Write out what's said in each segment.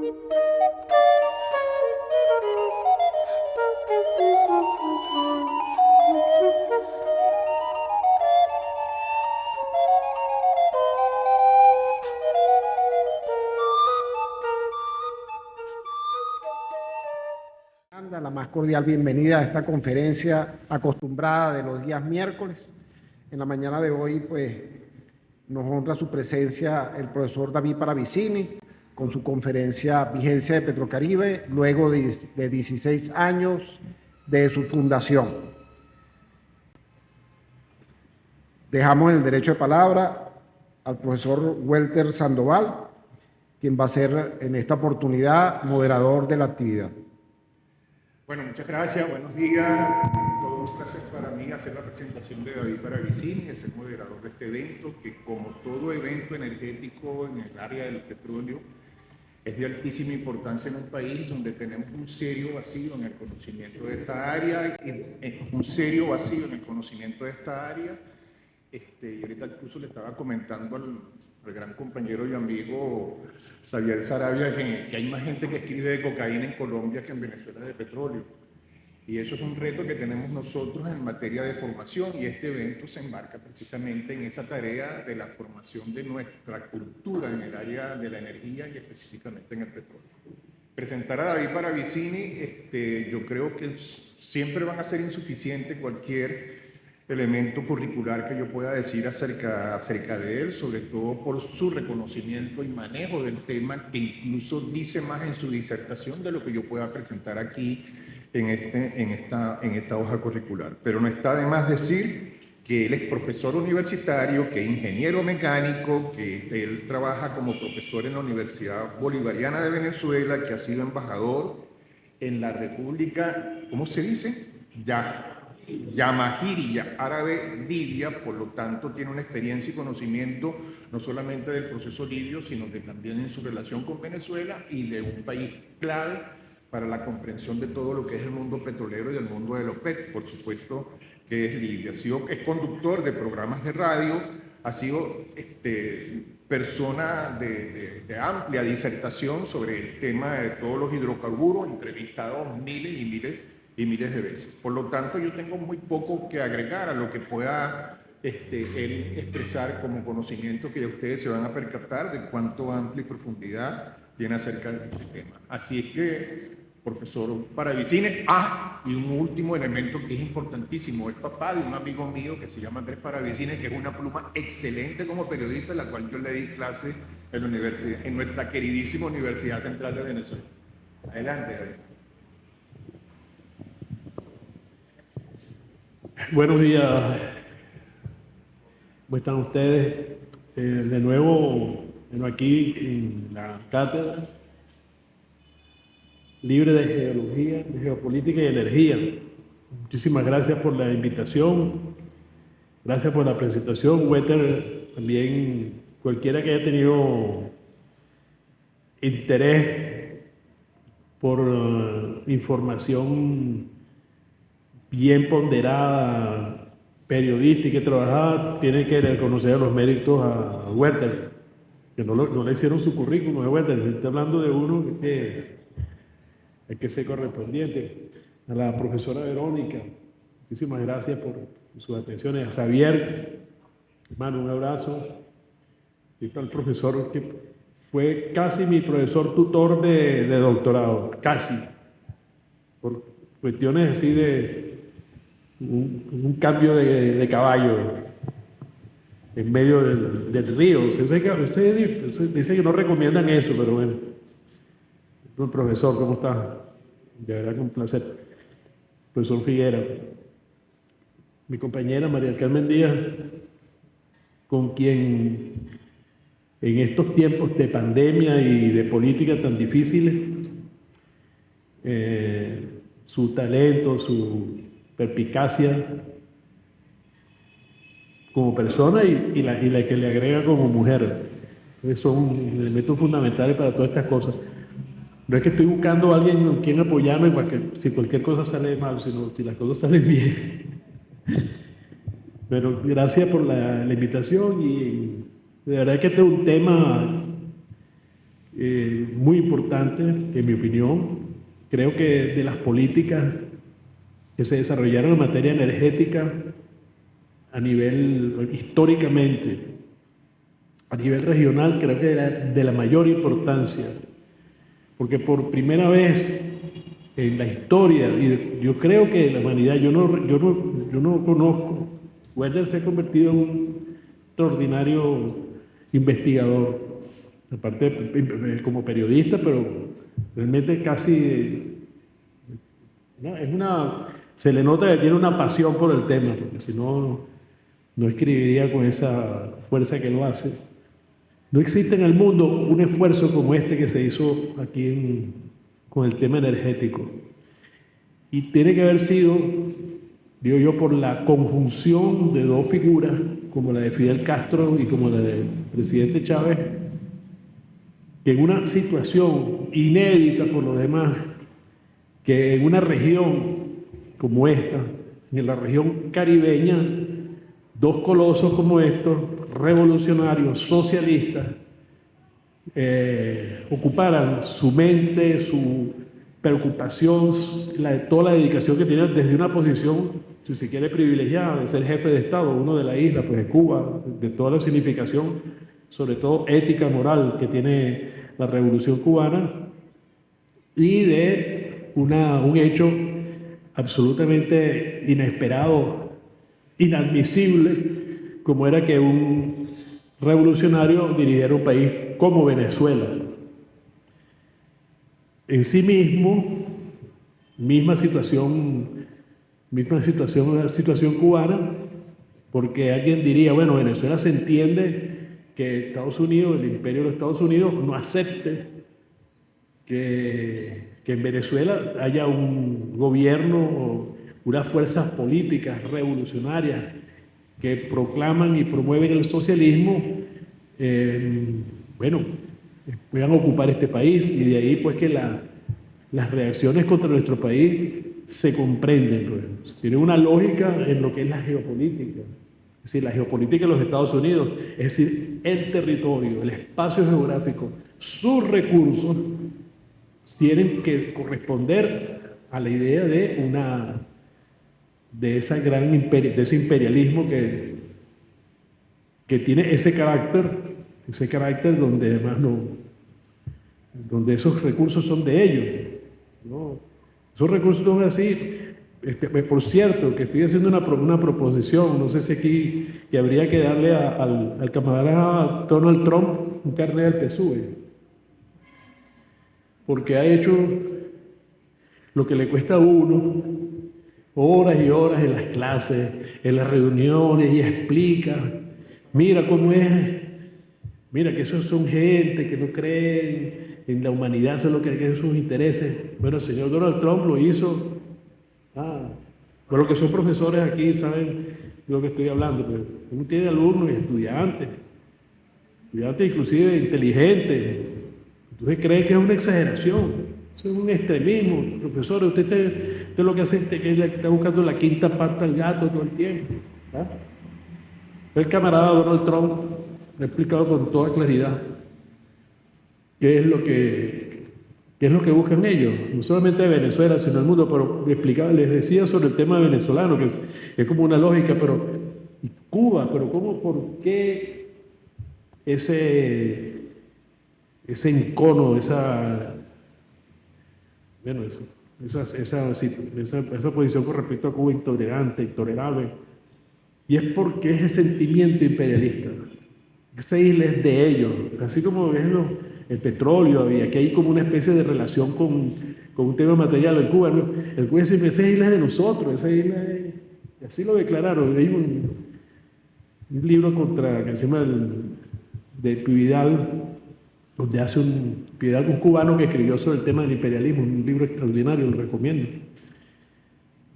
La más cordial bienvenida a esta conferencia acostumbrada de los días miércoles. En la mañana de hoy, pues, nos honra su presencia el profesor David Paravicini con su conferencia Vigencia de Petrocaribe, luego de 16 años de su fundación. Dejamos en el derecho de palabra al profesor Welter Sandoval, quien va a ser en esta oportunidad moderador de la actividad. Bueno, muchas gracias, buenos días. Todo un placer para mí hacer la presentación de David Paravicini, es el moderador de este evento, que como todo evento energético en el área del petróleo, es de altísima importancia en un país donde tenemos un serio vacío en el conocimiento de esta área, y ahorita incluso le estaba comentando al gran compañero y amigo Xavier Sarabia que hay más gente que escribe de cocaína en Colombia que en Venezuela de petróleo. Y eso es un reto que tenemos nosotros en materia de formación, y este evento se enmarca precisamente en esa tarea de la formación de nuestra cultura en el área de la energía y específicamente en el petróleo. Presentar a David Paravicini, yo creo que siempre van a ser insuficiente cualquier elemento curricular que yo pueda decir acerca de él, sobre todo por su reconocimiento y manejo del tema, que incluso dice más en su disertación de lo que yo pueda presentar aquí en esta hoja curricular. Pero no está de más decir que él es profesor universitario, que es ingeniero mecánico, que él trabaja como profesor en la Universidad Bolivariana de Venezuela, que ha sido embajador en la República, ¿cómo se dice? Yamahiriya, árabe libia, por lo tanto tiene una experiencia y conocimiento no solamente del proceso libio, sino que también en su relación con Venezuela y de un país clave para la comprensión de todo lo que es el mundo petrolero y el mundo de los PET, por supuesto que es Libia. Es conductor de programas de radio, ha sido persona de amplia disertación sobre el tema de todos los hidrocarburos, entrevistado miles y miles de veces. Por lo tanto, yo tengo muy poco que agregar a lo que pueda él expresar como conocimiento, que ya ustedes se van a percatar de cuánto amplia y profundidad tiene acerca de este tema. Así es que, profesor Paravicini, y un último elemento que es importantísimo, es papá de un amigo mío que se llama Andrés Paravicini, que es una pluma excelente como periodista, la cual yo le di clase en la universidad, en nuestra queridísima Universidad Central de Venezuela. Adelante, David. Buenos días, ¿cómo están ustedes? De nuevo, aquí en la cátedra libre de geología, de geopolítica y energía. Muchísimas gracias por la invitación, gracias por la presentación. Welter, también cualquiera que haya tenido interés por información bien ponderada, periodística y trabajada, tiene que reconocer los méritos a Welter, que no le hicieron su currículum a Welter. Está hablando de uno que hay que ser correspondiente. A la profesora Verónica, muchísimas gracias por sus atenciones. A Xavier, hermano, un abrazo. Y para el profesor que fue casi mi profesor tutor de doctorado, casi, por cuestiones así de un cambio de caballo en medio del río. Dice que no recomiendan eso, pero bueno. Profesor, ¿cómo está? De verdad que un placer. Profesor Figuera, mi compañera María del Carmen Díaz, con quien en estos tiempos de pandemia y de política tan difíciles, su talento, su perspicacia como persona y la que le agrega como mujer, son elementos fundamentales para todas estas cosas. No es que estoy buscando a alguien en quien apoyarme para que si cualquier cosa sale mal, sino si las cosas salen bien. Pero gracias por la invitación, y de verdad que este es un tema muy importante, en mi opinión. Creo que de las políticas que se desarrollaron en materia energética a nivel, históricamente, a nivel regional, creo que era de la mayor importancia, porque por primera vez en la historia, y yo creo que la humanidad, yo no conozco, Werner se ha convertido en un extraordinario investigador, aparte como periodista, pero realmente casi, ¿no? Se le nota que tiene una pasión por el tema, porque si no, no escribiría con esa fuerza que lo hace. No existe en el mundo un esfuerzo como este que se hizo aquí con el tema energético. Y tiene que haber sido, digo yo, por la conjunción de dos figuras, como la de Fidel Castro y como la del presidente Chávez, que en una situación inédita por lo demás, que en una región como esta, en la región caribeña, dos colosos como estos, revolucionarios, socialistas, ocuparan su mente, su preocupación, toda la dedicación que tenían desde una posición, si se quiere, privilegiada, de ser jefe de Estado, uno de la isla, pues de Cuba, de toda la significación, sobre todo ética, moral, que tiene la Revolución Cubana, y de un hecho absolutamente inesperado, inadmisible, como era que un revolucionario dirigiera un país como Venezuela. En sí mismo, misma situación cubana, porque alguien diría, bueno, Venezuela se entiende que Estados Unidos, el imperio de los Estados Unidos, no acepte que en Venezuela haya un gobierno o unas fuerzas políticas revolucionarias que proclaman y promueven el socialismo, puedan ocupar este país, y de ahí pues que las reacciones contra nuestro país se comprenden, pues. Tienen una lógica en lo que es la geopolítica. Es decir, la geopolítica de los Estados Unidos, es decir, el territorio, el espacio geográfico, sus recursos, tienen que corresponder a la idea de ese imperialismo que tiene ese carácter donde además donde esos recursos son de ellos, ¿no? Esos recursos son así. Por cierto, que estoy haciendo una proposición, no sé si aquí, que habría que darle al camarada Donald Trump un carnet del PSUV, porque ha hecho lo que le cuesta a uno, horas y horas en las clases, en las reuniones, y explica, mira cómo es, mira que esos son gente que no creen en la humanidad, solo que creen en sus intereses. Bueno, el señor Donald Trump lo hizo. Pero los que son profesores aquí saben de lo que estoy hablando, pero uno tiene alumnos y estudiantes inclusive inteligentes, entonces cree que es una exageración, eso es un extremismo. Profesor, usted lo que hace es que le está buscando la quinta pata al gato todo el tiempo, ¿verdad? El camarada Donald Trump me ha explicado con toda claridad qué es lo que buscan ellos, no solamente de Venezuela, sino del mundo. Pero les decía sobre el tema venezolano, que es como una lógica, pero ¿y Cuba? ¿Pero cómo, por qué ese encono, esa posición con respecto a Cuba intolerante, intolerable? Y es porque es el sentimiento imperialista. Esa isla es de ellos, así como es el petróleo, y aquí hay como una especie de relación con un tema material. El Cuba siempre, esa isla es de nosotros, esa isla es, así lo declararon. Hay un libro que se llama de Vidal, donde hace Vidal, un cubano que escribió sobre el tema del imperialismo, un libro extraordinario, lo recomiendo.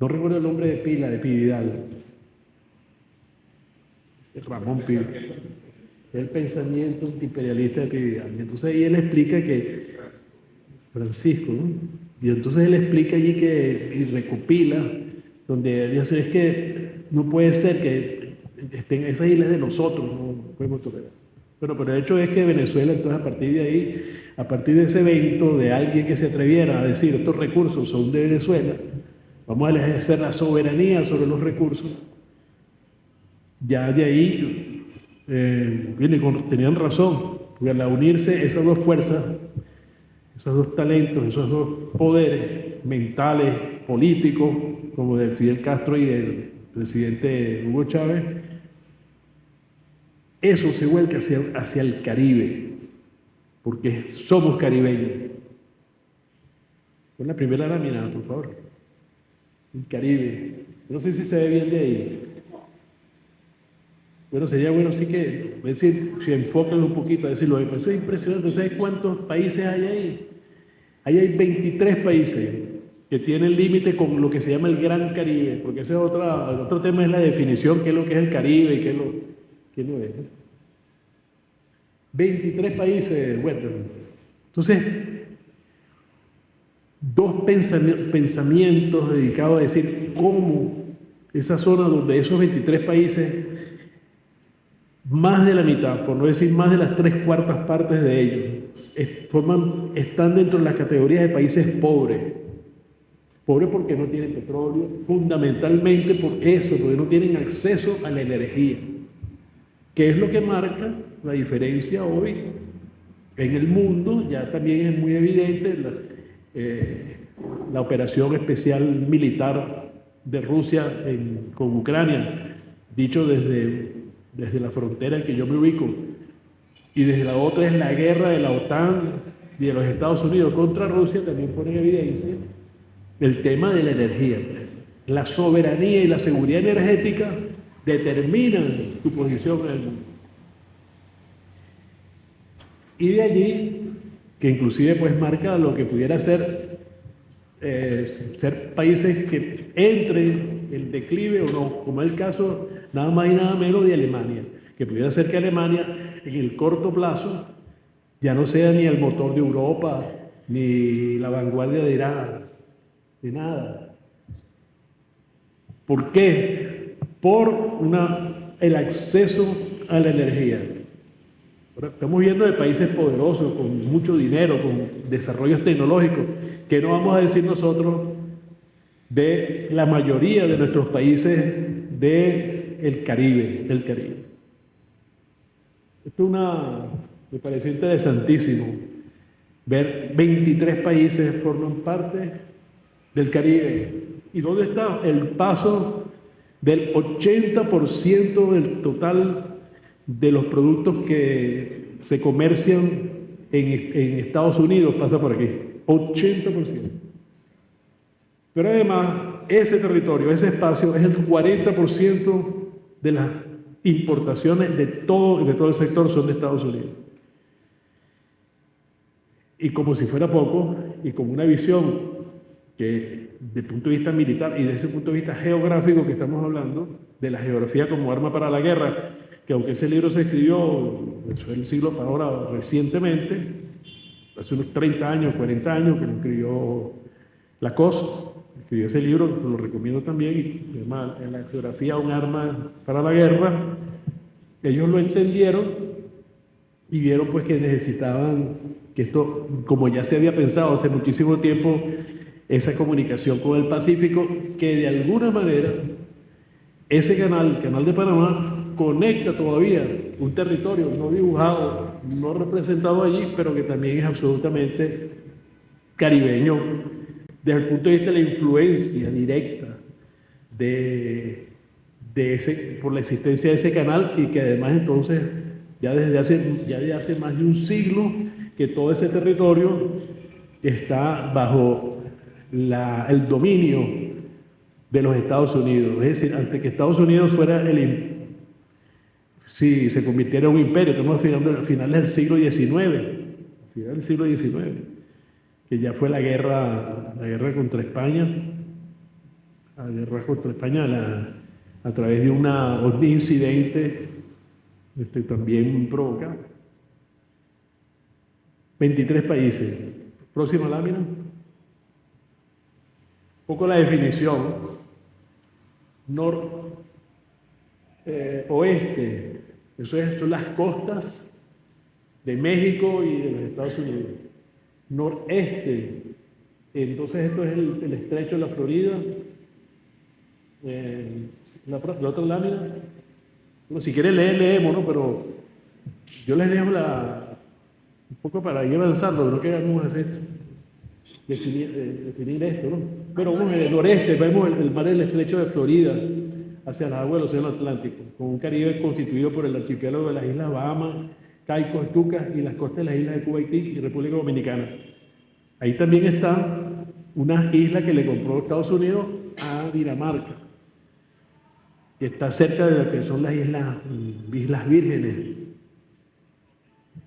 No recuerdo el nombre de pila de Vidal. Ramón Pi, el pensamiento imperialista de Vidal. Y entonces ahí él explica que Francisco, ¿no? Y entonces él explica allí y recopila, donde dice, es que no puede ser que estén esas islas de nosotros, no podemos tolerar. Pero el hecho es que Venezuela, entonces a partir de ahí, a partir de ese evento, de alguien que se atreviera a decir estos recursos son de Venezuela, vamos a ejercer la soberanía sobre los recursos, ya de ahí tenían razón, porque al unirse esas dos fuerzas, esos dos talentos, esos dos poderes mentales, políticos, como del Fidel Castro y del presidente Hugo Chávez, eso se vuelca hacia el Caribe, porque somos caribeños. Pon la primera lámina, por favor. El Caribe. No sé si se ve bien de ahí. Bueno, sería bueno sí que, es decir, si enfocan un poquito a decirlo, eso es impresionante. ¿Sabes cuántos países hay ahí? Ahí hay 23 países que tienen límite con lo que se llama el Gran Caribe, porque ese es otro tema, es la definición, qué es lo que es el Caribe y qué no es. 23 países, bueno. Entonces, dos pensamientos dedicados a decir cómo esa zona donde esos 23 países, más de la mitad, por no decir más de las 3/4 partes de ellos, están dentro de las categorías de países pobres. Pobres porque no tienen petróleo, fundamentalmente por eso, porque no tienen acceso a la energía, que es lo que marca la diferencia hoy en el mundo. Ya también es muy evidente la operación especial militar de Rusia con Ucrania, dicho desde la frontera en que yo me ubico, y desde la otra es la guerra de la OTAN y de los Estados Unidos contra Rusia, también pone en evidencia el tema de la energía. La soberanía y la seguridad energética determinan tu posición en el mundo. Y de allí, que inclusive pues marca lo que pudiera ser países que entren en declive o no, como es el caso nada más y nada menos de Alemania, que pudiera ser que Alemania en el corto plazo ya no sea ni el motor de Europa, ni la vanguardia de Irán, de nada. ¿Por qué? Por el acceso a la energía. Ahora, estamos viendo de países poderosos, con mucho dinero, con desarrollos tecnológicos, que no vamos a decir nosotros de la mayoría de nuestros países del Caribe. Esto me pareció interesantísimo, ver 23 países forman parte del Caribe. ¿Y dónde está el paso del 80% del total de los productos que se comercian en Estados Unidos? Pasa por aquí, 80%. Pero además, ese territorio, ese espacio, es el 40% de las importaciones de todo el sector son de Estados Unidos. Y como si fuera poco, y con una visión que desde el punto de vista militar y desde ese punto de vista geográfico que estamos hablando, de la geografía como arma para la guerra, que aunque ese libro se escribió, eso es el siglo para ahora, recientemente, hace unos 30 años, 40 años, que lo escribió Lacoste, escribió ese libro, lo recomiendo también, y además en la geografía un arma para la guerra. Ellos lo entendieron y vieron pues que necesitaban que esto, como ya se había pensado hace muchísimo tiempo, esa comunicación con el Pacífico, que de alguna manera ese canal, el canal de Panamá, conecta todavía un territorio no dibujado, no representado allí, pero que también es absolutamente caribeño, desde el punto de vista de la influencia directa por la existencia de ese canal, y que además entonces ya desde hace más de un siglo que todo ese territorio está bajo el dominio de los Estados Unidos. Es decir, antes que Estados Unidos fuera se convirtiera en un imperio, estamos a finales del siglo XIX, que ya fue la guerra contra España, a través de un incidente también provocado. 23 países. Próxima lámina. Un poco la definición. Oeste, son las costas de México y de los Estados Unidos. noreste. Entonces esto es el estrecho de la Florida. La otra lámina. Bueno, si quieren leer, leemos, ¿no? Pero yo les dejo un poco para ir avanzando, ¿no? ¿Qué vamos a hacer? Definir esto, ¿no? Pero vamos en el noreste, vemos el mar del estrecho de Florida hacia las aguas del Océano Atlántico, con un Caribe constituido por el archipiélago de las Islas Bahamas, Caicos, Tucas y las costas de las islas de Cuba, Haití y República Dominicana. Ahí también están unas islas que le compró Estados Unidos a Dinamarca, que está cerca de lo que son las Islas Vírgenes,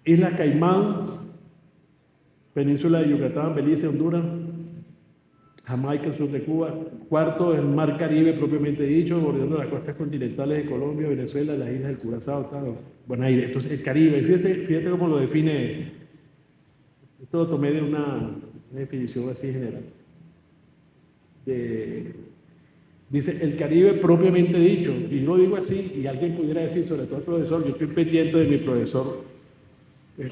Islas Caimán, Península de Yucatán, Belice, Honduras, Jamaica, el sur de Cuba. Cuarto, el Mar Caribe propiamente dicho, bordeando las costas continentales de Colombia, Venezuela, las islas del Curazao, Buenos Aires. Entonces, el Caribe, fíjate cómo lo define. Esto lo tomé de una definición así general. Dice, el Caribe propiamente dicho, y lo digo así, y alguien pudiera decir, sobre todo el profesor, yo estoy pendiente de mi profesor,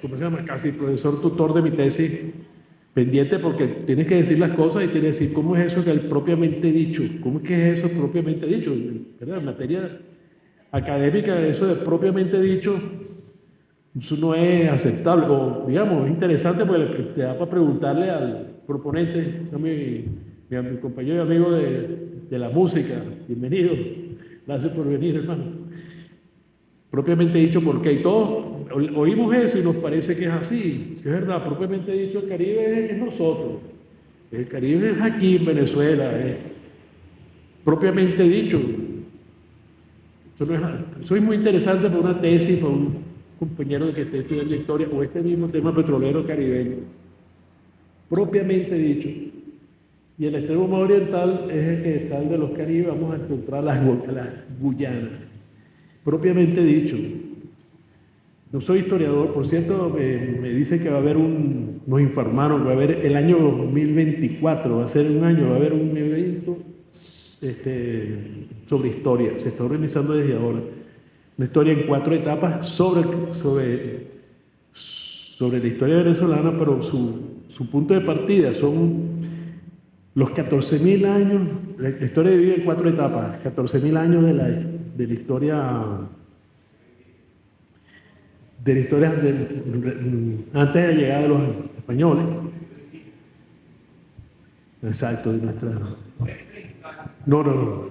¿cómo se llama? Casi profesor tutor de mi tesis, pendiente porque tienes que decir las cosas y tienes que decir cómo es eso que el propiamente dicho, cómo es que es eso propiamente dicho, ¿verdad? En materia académica, eso de propiamente dicho, eso no es aceptable, o digamos, es interesante porque te da para preguntarle al proponente, a mi compañero y amigo de la música, bienvenido, gracias por venir, hermano. Propiamente dicho, ¿por qué? Y todos oímos eso y nos parece que es así. Si es verdad, propiamente dicho, el Caribe es nosotros. El Caribe es aquí en Venezuela. Propiamente dicho. Eso es muy interesante para una tesis, para un compañero que esté estudiando historia o este mismo tema petrolero caribeño. Propiamente dicho. Y el extremo más oriental es el que está el de los Caribes. Vamos a encontrar las Guyanas. Propiamente dicho. No soy historiador, por cierto, me dice que va a haber nos informaron, va a haber el año 2024, va a ser un año, va a haber un evento sobre historia, se está organizando desde ahora, una historia en 4 etapas sobre la historia venezolana, pero su punto de partida son los 14.000 años, la historia divide en 4 etapas, 14.000 años de la historia antes de la llegada de los españoles. Exacto, de nuestra. No,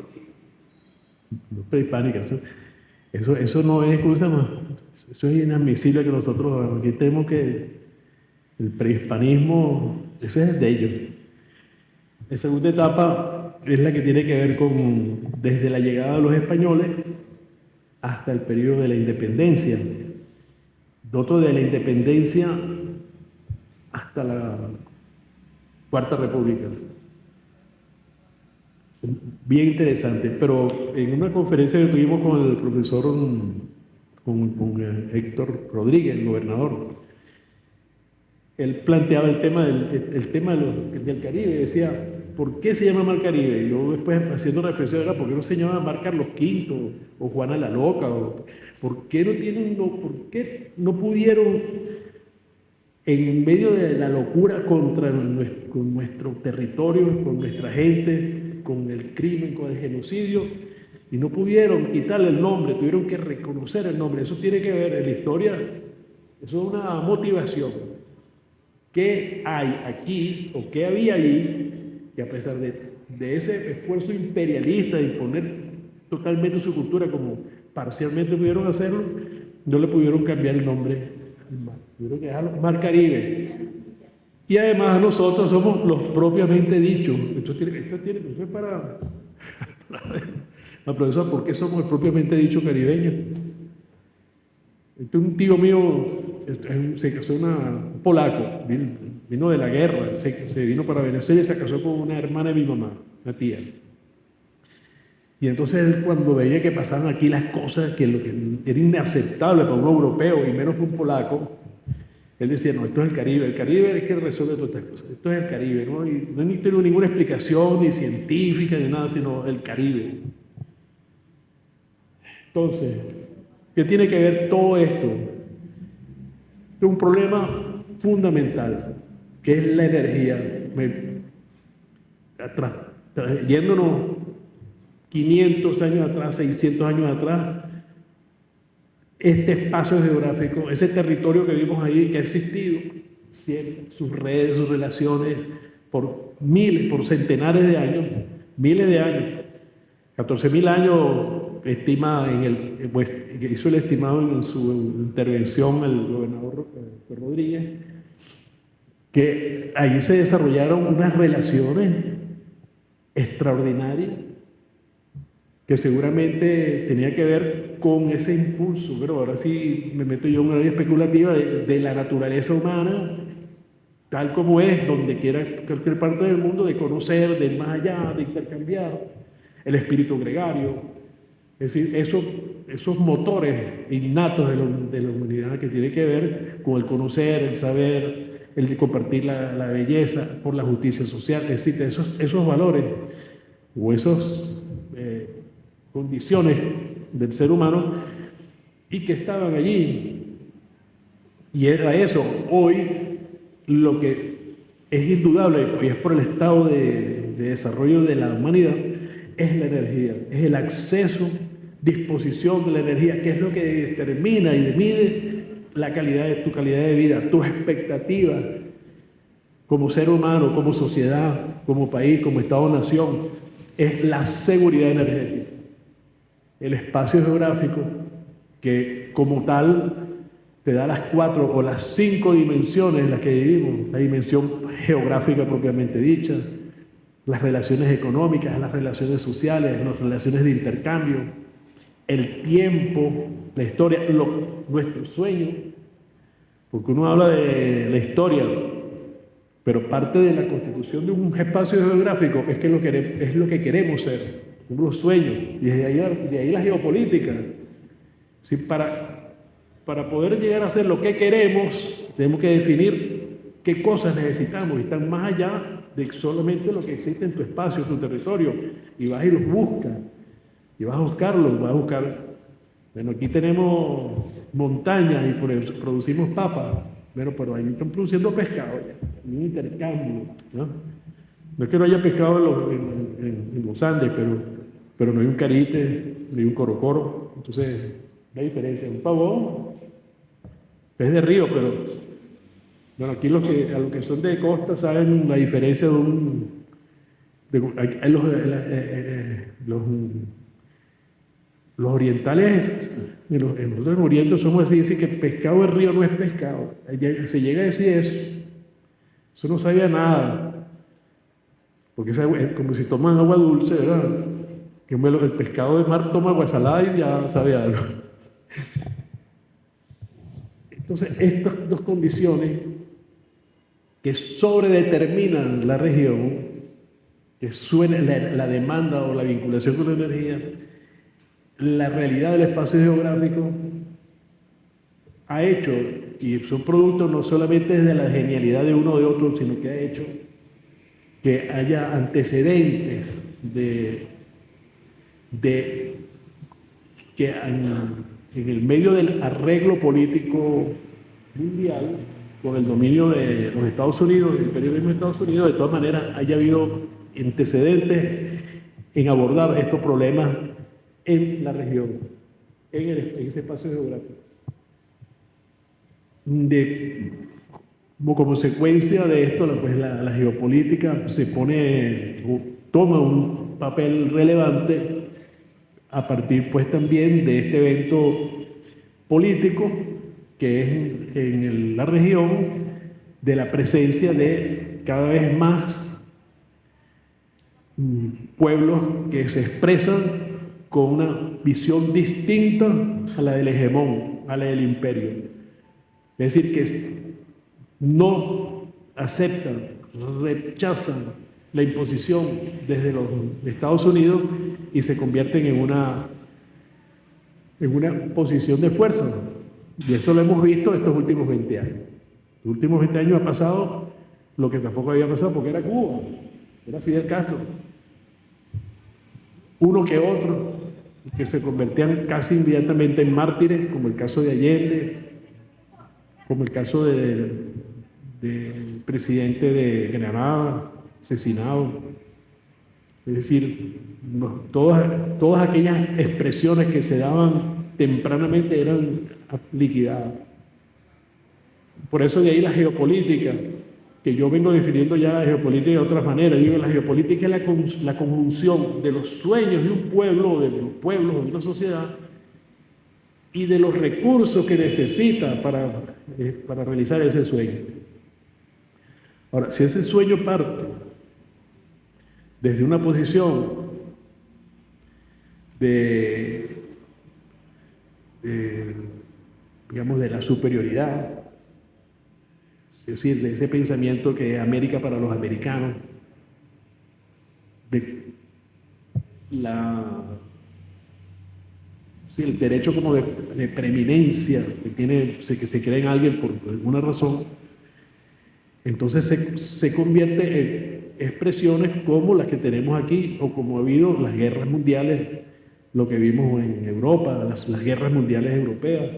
prehispánica. Eso no es excusa más. Eso es inadmisible que nosotros aquí tenemos que el prehispanismo, eso es de ellos. La segunda etapa es la que tiene que ver con desde la llegada de los españoles hasta el periodo de la independencia. Otro de la independencia hasta la Cuarta República. Bien interesante, pero en una conferencia que tuvimos con el profesor, con Héctor Rodríguez, el gobernador, él planteaba el tema del Caribe, decía, ¿por qué se llama Mar Caribe? Y yo después haciendo reflexión, ¿por qué no se llama Mar Carlos V o Juana la Loca? ¿Por qué no pudieron, en medio de la locura con nuestro territorio, con nuestra gente, con el crimen, con el genocidio, y no pudieron quitarle el nombre, tuvieron que reconocer el nombre? Eso tiene que ver en la historia, eso es una motivación. ¿Qué hay aquí o qué había allí que a pesar de ese esfuerzo imperialista de imponer totalmente su cultura como parcialmente pudieron hacerlo, no le pudieron cambiar el nombre al mar, tuvieron que dejarlo Mar Caribe? Y además nosotros somos los propiamente dichos. Esto es para la profesora, ¿por qué somos el propiamente dicho caribeño? Un tío mío se casó un polaco, vino de la guerra, se vino para Venezuela y se casó con una hermana de mi mamá, una tía. Y entonces él, cuando veía que pasaban aquí las cosas, que lo que era inaceptable para un europeo y menos para un polaco, él decía, no, esto es el Caribe es que resuelve todas estas cosas, esto es el Caribe, ¿no? Y no tengo ninguna explicación ni científica ni nada, sino el Caribe. Entonces, ¿qué tiene que ver todo esto? Es un problema fundamental ¿Qué es la energía? Yéndonos 500 años atrás, 600 años atrás, este espacio geográfico, ese territorio que vimos ahí, que ha existido, siempre, sus redes, sus relaciones, por miles, por centenares de años, miles de años, 14.000 años, estima pues, hizo el estimado en su intervención el gobernador Rodríguez, que allí se desarrollaron unas relaciones extraordinarias que seguramente tenía que ver con ese impulso, pero ahora sí me meto yo en una área especulativa de la naturaleza humana, tal como es, donde quiera, cualquier parte del mundo, de conocer, de ir más allá, de intercambiar, el espíritu gregario, es decir, esos motores innatos de la humanidad que tiene que ver con el conocer, el saber, el de compartir la belleza por la justicia social, es decir, esos valores o esas condiciones del ser humano y que estaban allí. Y era eso. Hoy lo que es indudable, y es por el estado de desarrollo de la humanidad, es la energía, es el acceso, disposición de la energía, que es lo que determina y mide la calidad de tu calidad de vida, tus expectativas como ser humano, como sociedad, como país, como Estado-nación, es la seguridad energética. El espacio geográfico que como tal te da las 4 o las 5 dimensiones en las que vivimos, la dimensión geográfica propiamente dicha, las relaciones económicas, las relaciones sociales, las relaciones de intercambio, el tiempo, la historia, nuestro sueño, porque uno habla de la historia, pero parte de la constitución de un espacio geográfico es lo que queremos ser, los sueños, y de ahí la geopolítica. ¿Sí? Para poder llegar a ser lo que queremos, tenemos que definir qué cosas necesitamos, y están más allá de solamente lo que existe en tu espacio, en tu territorio, y vas y los buscas, y vas a buscarlos, vas a buscar. Bueno, aquí tenemos montañas y por eso producimos papas, bueno, pero ahí están produciendo pescado, ya, un intercambio, ¿no? No es que no haya pescado en los Andes, pero no hay un carite, ni un corocoro, entonces la diferencia, un pavón, pez de río, pero bueno, aquí a los que son de costa saben la diferencia los orientales, nosotros en Oriente somos así, decir que pescado de río no es pescado. Se llega a decir eso no sabía nada, porque es como si toman agua dulce, ¿verdad? Que el pescado de mar toma agua salada y ya sabe algo. Entonces, estas dos condiciones que sobredeterminan la región, que suena la demanda o la vinculación con la energía, la realidad del espacio geográfico, ha hecho, y son productos no solamente de la genialidad de uno o de otro, sino que ha hecho que haya antecedentes que en el medio del arreglo político mundial, con el dominio de los Estados Unidos, el imperialismo de Estados Unidos, de todas maneras haya habido antecedentes en abordar estos problemas en la región, en ese espacio geográfico. Como consecuencia de esto, pues la geopolítica toma un papel relevante a partir pues también de este evento político que es en la región, de la presencia de cada vez más pueblos que se expresan con una visión distinta a la del hegemón, a la del imperio. Es decir, que no aceptan, rechazan la imposición desde los Estados Unidos y se convierten en una posición de fuerza. Y eso lo hemos visto estos últimos 20 años. Los últimos 20 años ha pasado lo que tampoco había pasado porque era Cuba, era Fidel Castro. Uno que otro, que se convertían casi inmediatamente en mártires, como el caso de Allende, como el caso de del presidente de Granada, asesinado. Es decir, todas aquellas expresiones que se daban tempranamente eran liquidadas. Por eso de ahí la geopolítica, que yo vengo definiendo ya la geopolítica de otras maneras. Digo, la geopolítica es la conjunción de los sueños de un pueblo, o de los pueblos, de una sociedad, y de los recursos que necesita para realizar ese sueño. Ahora, si ese sueño parte desde una posición digamos, de la superioridad, es decir, de ese pensamiento que es América para los americanos, el derecho como de preeminencia que se cree en alguien por alguna razón, entonces se convierte en expresiones como las que tenemos aquí, o como ha habido las guerras mundiales, lo que vimos en Europa, las guerras mundiales europeas.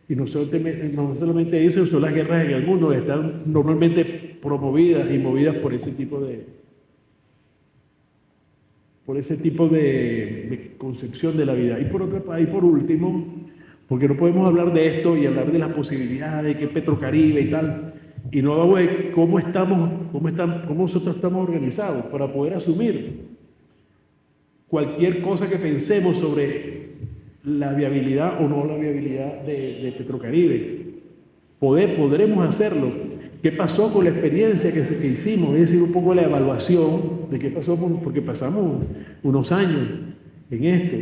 Y no solamente eso, son las guerras en el mundo, están normalmente promovidas y movidas por ese tipo de concepción de la vida. Y por último, porque no podemos hablar de esto y hablar de las posibilidades de que Petrocaribe y tal, y no hablamos de cómo nosotros estamos organizados para poder asumir cualquier cosa que pensemos sobre la viabilidad o no la viabilidad de Petrocaribe. Podremos hacerlo. ¿Qué pasó con la experiencia que hicimos? Es decir, un poco la evaluación de qué pasó, porque pasamos unos años en esto.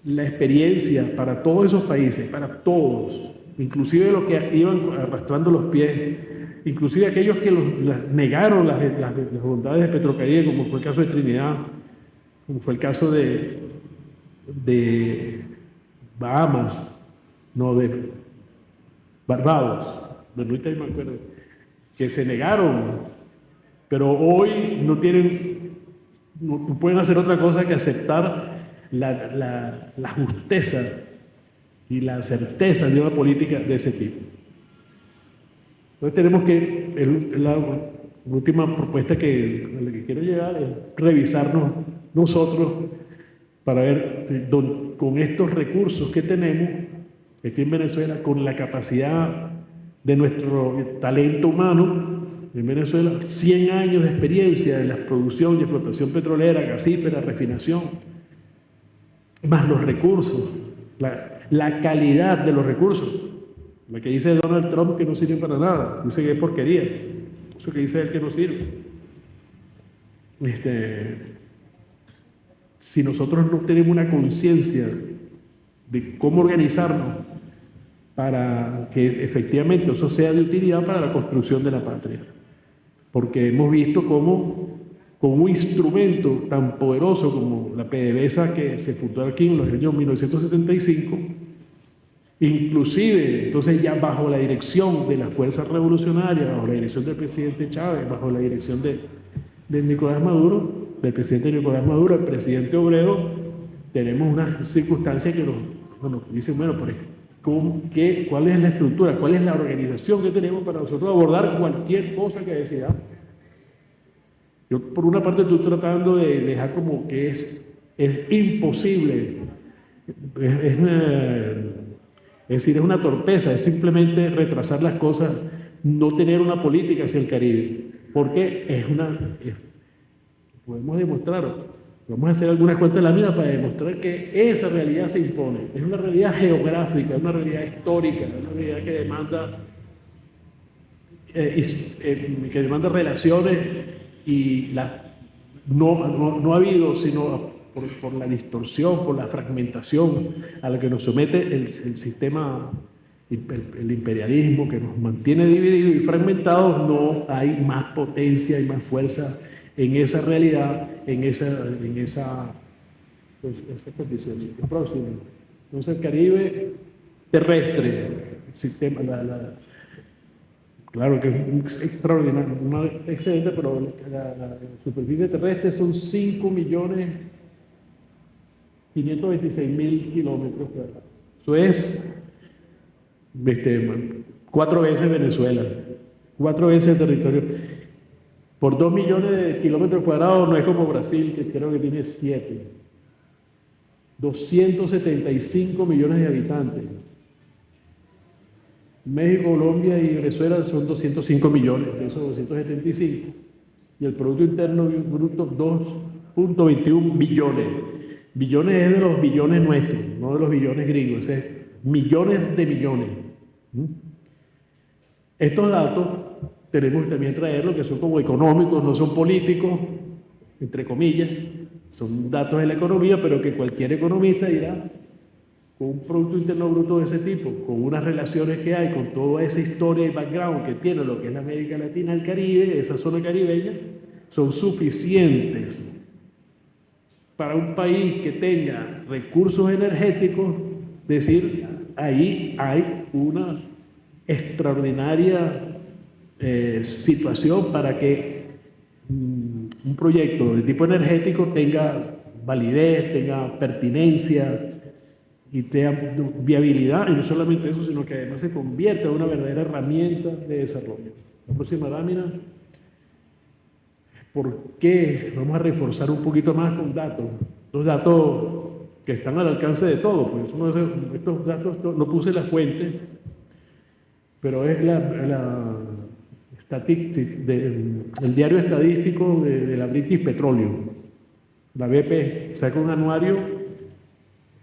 La experiencia para todos esos países, para todos, inclusive los que iban arrastrando los pies, inclusive aquellos que negaron las bondades de Petrocaribe, como fue el caso de Trinidad, como fue el caso de Bahamas, no, de Barbados, ahorita me acuerdo, que se negaron, pero hoy no pueden hacer otra cosa que aceptar la justeza y la certeza de una política de ese tipo. Entonces tenemos que, la última propuesta a la que quiero llegar es revisarnos nosotros para ver con estos recursos que tenemos aquí en Venezuela, con la capacidad de nuestro talento humano en Venezuela, 100 años de experiencia en la producción y explotación petrolera, gasífera, refinación, más los recursos, la calidad de los recursos. Lo que dice Donald Trump que no sirve para nada, dice que es porquería, eso que dice él que no sirve. Si nosotros no tenemos una conciencia de cómo organizarnos para que efectivamente eso sea de utilidad para la construcción de la patria, porque hemos visto cómo con un instrumento tan poderoso como la PDVSA que se fundó aquí en los años 1975, inclusive entonces ya bajo la dirección de las fuerzas revolucionarias, bajo la dirección del presidente Chávez, bajo la dirección de Nicolás Maduro, del presidente Nicolás Maduro, el presidente obrero, tenemos una circunstancia que nos dicen, bueno, ¿cuál es la estructura? ¿Cuál es la organización que tenemos para nosotros abordar cualquier cosa que decidamos? Yo, por una parte, estoy tratando de dejar como que es imposible, es decir, es una torpeza, es simplemente retrasar las cosas, no tener una política hacia el Caribe, porque podemos demostrar, vamos a hacer algunas cuentas de la vida para demostrar que esa realidad se impone. Es una realidad geográfica, una realidad histórica, una realidad que demanda relaciones y no ha habido, sino por la distorsión, por la fragmentación a la que nos somete el sistema, el imperialismo que nos mantiene divididos y fragmentados. No hay más potencia y más fuerza en esa realidad, en esa condición. Próximo. Entonces, el Caribe terrestre, el sistema, claro que es extraordinario, no es excelente, pero la superficie terrestre son 5.526.000 kilómetros cuadrados. Eso es 4 veces Venezuela. 4 veces el territorio. Por 2 millones de kilómetros cuadrados no es como Brasil, que creo que tiene 7. 275 millones de habitantes. México, Colombia y Venezuela son 205 millones, de esos 275. Y el Producto Interno Bruto, 2.21 billones. Billones es de los billones nuestros, no de los billones gringos, es millones de millones. Estos datos tenemos que también traerlos, que son como económicos, no son políticos, entre comillas, son datos de la economía, pero que cualquier economista dirá, con un Producto Interno Bruto de ese tipo, con unas relaciones que hay, con toda esa historia y background que tiene lo que es la América Latina, el Caribe, esa zona caribeña, son suficientes para un país que tenga recursos energéticos, decir, ahí hay una extraordinaria situación para que un proyecto de tipo energético tenga validez, tenga pertinencia y tenga viabilidad, y no solamente eso, sino que además se convierta en una verdadera herramienta de desarrollo. La próxima lámina. ¿Por qué? Vamos a reforzar un poquito más con datos. Los datos que están al alcance de todos. Pues estos datos, no puse la fuente, pero es el diario estadístico de la British Petroleum. La BP saca un anuario,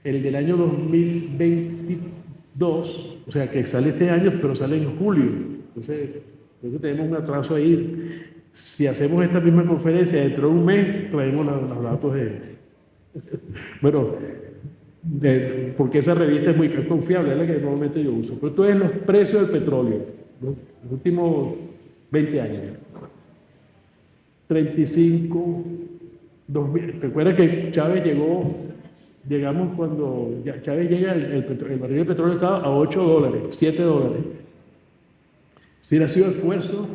el del año 2022, o sea que sale este año, pero sale en julio. Entonces tenemos un atraso ahí. Si hacemos esta misma conferencia dentro de un mes, traemos los datos bueno, porque esa revista es muy confiable, es la que normalmente yo uso. Pero esto es los precios del petróleo, los últimos 20 años. 35, 2000. Recuerda que Chávez llegamos cuando Chávez llega, el barril de petróleo estaba a $8, $7. Sí, ha sido esfuerzo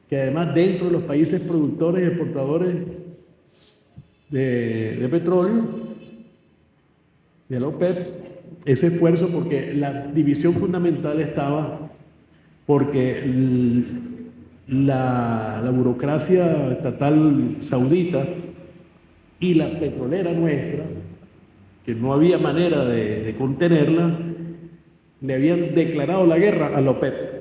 que además dentro de los países productores y exportadores de petróleo, de la OPEP, ese esfuerzo, porque la división fundamental estaba porque la burocracia estatal saudita y la petrolera nuestra, que no había manera de contenerla, le habían declarado la guerra a la OPEP.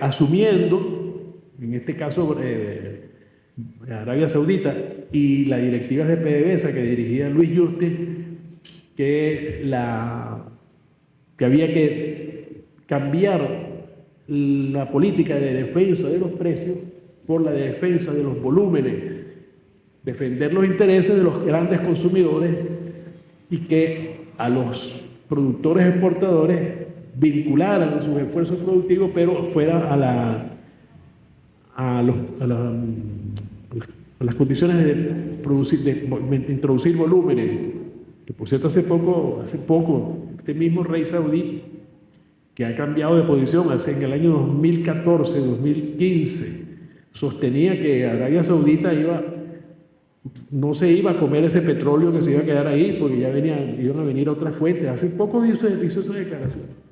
Asumiendo, en este caso Arabia Saudita y la directiva de PDVSA que dirigía Luis Yuste, que había que cambiar la política de defensa de los precios por la defensa de los volúmenes, defender los intereses de los grandes consumidores y que a los productores exportadores vincularan sus esfuerzos productivos, pero fuera a las condiciones de introducir volúmenes. Que por cierto, hace poco, este mismo rey saudí, que ha cambiado de posición, en el año 2014, 2015, sostenía que Arabia Saudita no se iba a comer ese petróleo que se iba a quedar ahí, porque ya iban a venir otras fuentes. Hace poco hizo esa declaración.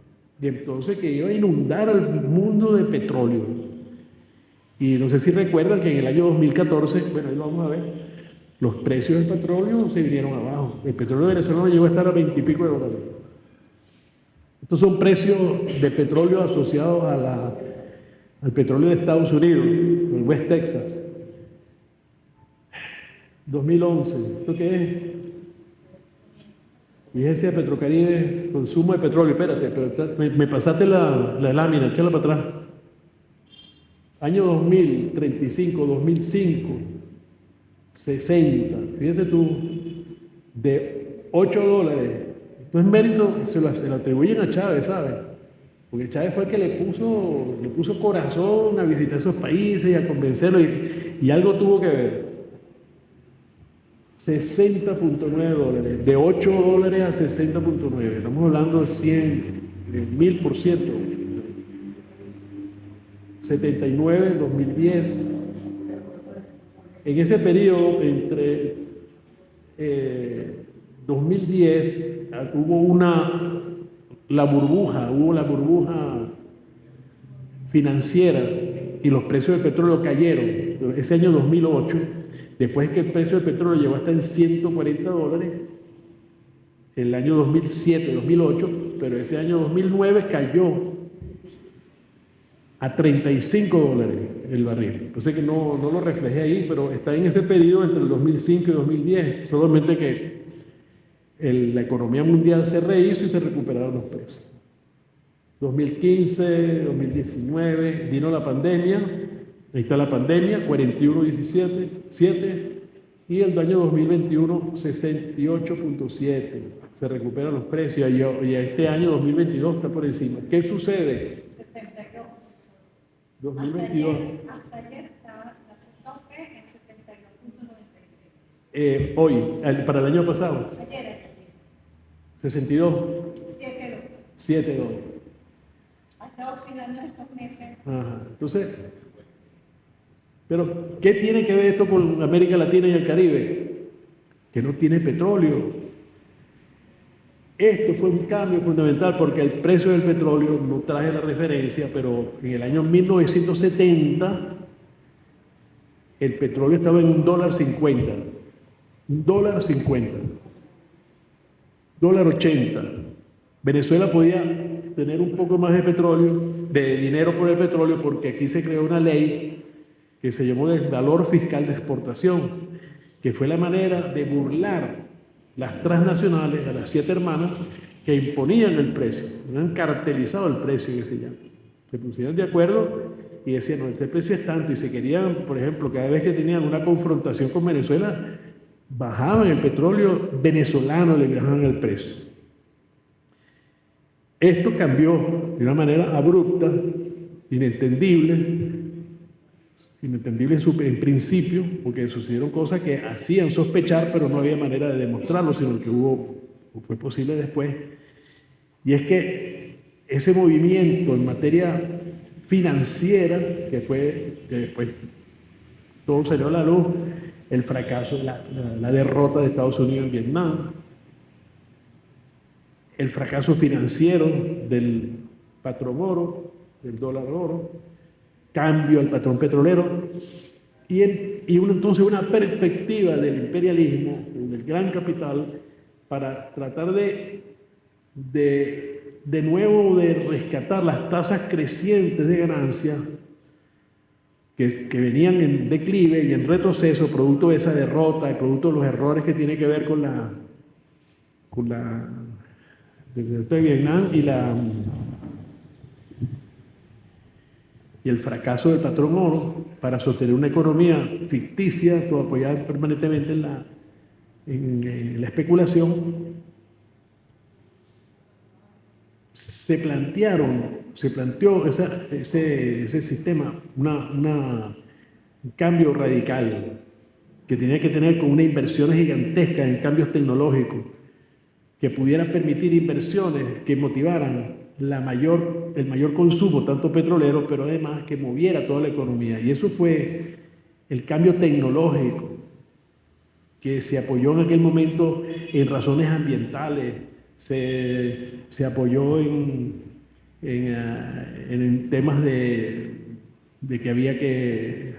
Y entonces que iba a inundar al mundo de petróleo. Y no sé si recuerdan que en el año 2014, bueno, ahí lo vamos a ver, los precios del petróleo se vinieron abajo. El petróleo venezolano llegó a estar a 20 y pico de dólares. Estos son precios de petróleo asociados al petróleo de Estados Unidos, el West Texas. 2011, ¿esto qué es? Vigencia de Petrocaribe, consumo de petróleo. Espérate, pero me pasaste la lámina, échala para atrás. Año 2035, 2005, 60. Fíjense tú, de $8. Esto es mérito, se lo atribuyen a Chávez, ¿sabes? Porque Chávez fue el que le puso corazón a visitar esos países y a convencerlo, y algo tuvo que ver. $60.9, de $8 a 60.9, estamos hablando de 100.000%. 79 en 2010. En ese periodo, entre 2010, hubo hubo la burbuja financiera y los precios del petróleo cayeron. Ese año 2008, después que el precio del petróleo llegó hasta en $140, el año 2007, 2008, pero ese año 2009 cayó a $35 el barril. Entonces que no lo reflejé ahí, pero está en ese periodo entre el 2005 y 2010, solamente que la economía mundial se rehizo y se recuperaron los precios. 2015, 2019, vino la pandemia, ahí está la pandemia, 41,17, y el año 2021, 68,7. Se recuperan los precios y este año 2022 está por encima. ¿Qué sucede? 72. 2022. Hasta ayer estaba la tope en 72,93. Hoy, para el año pasado, Ayer, 62, 7 $7. ha estado oscilando estos meses. Ajá. Entonces, pero ¿qué tiene que ver esto con América Latina y el Caribe? Que no tiene petróleo. Esto fue un cambio fundamental porque el precio del petróleo, no traje la referencia, pero en el año 1970 el petróleo estaba en $1.50, $1.50, $1.80. Venezuela podía tener un poco más de petróleo, de dinero por el petróleo, porque aquí se creó una ley que se llamó del valor fiscal de exportación, que fue la manera de burlar las transnacionales, a las 7 hermanas, que imponían el precio, han cartelizado el precio, que se llama. Se pusieron de acuerdo y decían, no, este precio es tanto, y se querían, por ejemplo, cada vez que tenían una confrontación con Venezuela, bajaban el petróleo venezolano, le bajaban el precio. Esto cambió de una manera abrupta, inentendible en principio, porque sucedieron cosas que hacían sospechar, pero no había manera de demostrarlo, sino que fue posible después. Y es que ese movimiento en materia financiera, que después todo salió a la luz, el fracaso, la derrota de Estados Unidos en Vietnam, el fracaso financiero del patrón oro, del dólar oro, cambio al patrón petrolero y entonces una perspectiva del imperialismo, del gran capital, para tratar de nuevo de rescatar las tasas crecientes de ganancia que venían en declive y en retroceso, producto de esa derrota y producto de los errores que tiene que ver con la de Vietnam y el fracaso del patrón oro para sostener una economía ficticia, todo apoyada permanentemente en la especulación. Se planteó ese sistema, un cambio radical que tenía que tener con una inversión gigantesca en cambios tecnológicos, que pudieran permitir inversiones que motivaran el mayor consumo, tanto petrolero, pero además que moviera toda la economía. Y eso fue el cambio tecnológico que se apoyó en aquel momento en razones ambientales, se apoyó en temas de que había que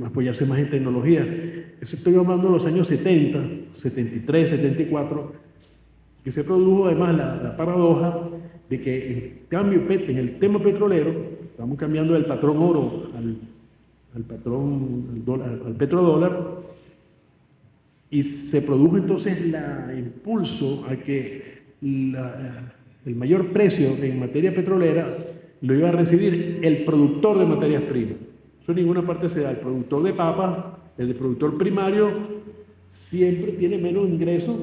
apoyarse más en tecnología. Eso estoy hablando de los años 70, 73, 74, que se produjo además la paradoja de que en el tema petrolero, estamos cambiando del patrón oro al petrodólar, y se produjo entonces el impulso a que el mayor precio en materia petrolera lo iba a recibir el productor de materias primas. Eso en ninguna parte se da. El productor de papa, el productor primario, siempre tiene menos ingresos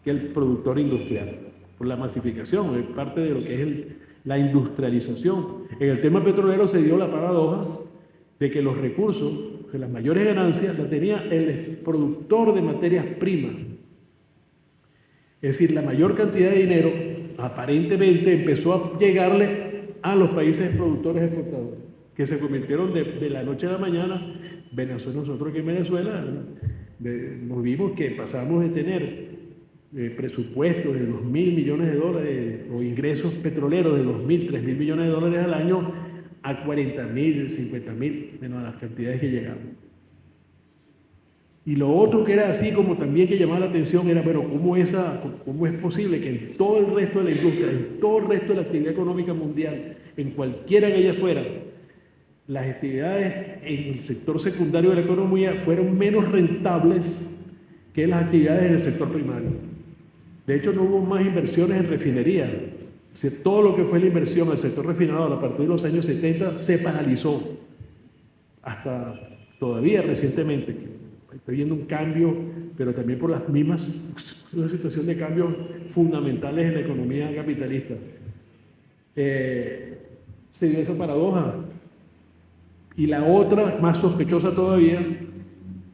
que el productor industrial, por la masificación, es parte de lo que es la industrialización. En el tema petrolero se dio la paradoja de que los recursos, que las mayores ganancias las tenía el productor de materias primas. Es decir, la mayor cantidad de dinero aparentemente empezó a llegarle a los países productores exportadores, que se convirtieron de la noche a la mañana. Nosotros aquí en Venezuela nos vimos que pasamos de tener presupuestos de 2.000 millones de dólares o ingresos petroleros de 2.000, 3.000 millones de dólares al año a 40.000, 50.000, menos las cantidades que llegaron. Y lo otro que era así como también que llamaba la atención era, pero ¿cómo es posible que en todo el resto de la industria, en todo el resto de la actividad económica mundial, en cualquiera que ella fuera, las actividades en el sector secundario de la economía fueron menos rentables que las actividades en el sector primario? De hecho, no hubo más inversiones en refinería. Todo lo que fue la inversión al sector refinador a partir de los años 70 se paralizó. Hasta todavía recientemente. Estoy viendo un cambio, pero también por las mismas, una situación de cambios fundamentales en la economía capitalista. Se dio esa paradoja. Y la otra, más sospechosa todavía,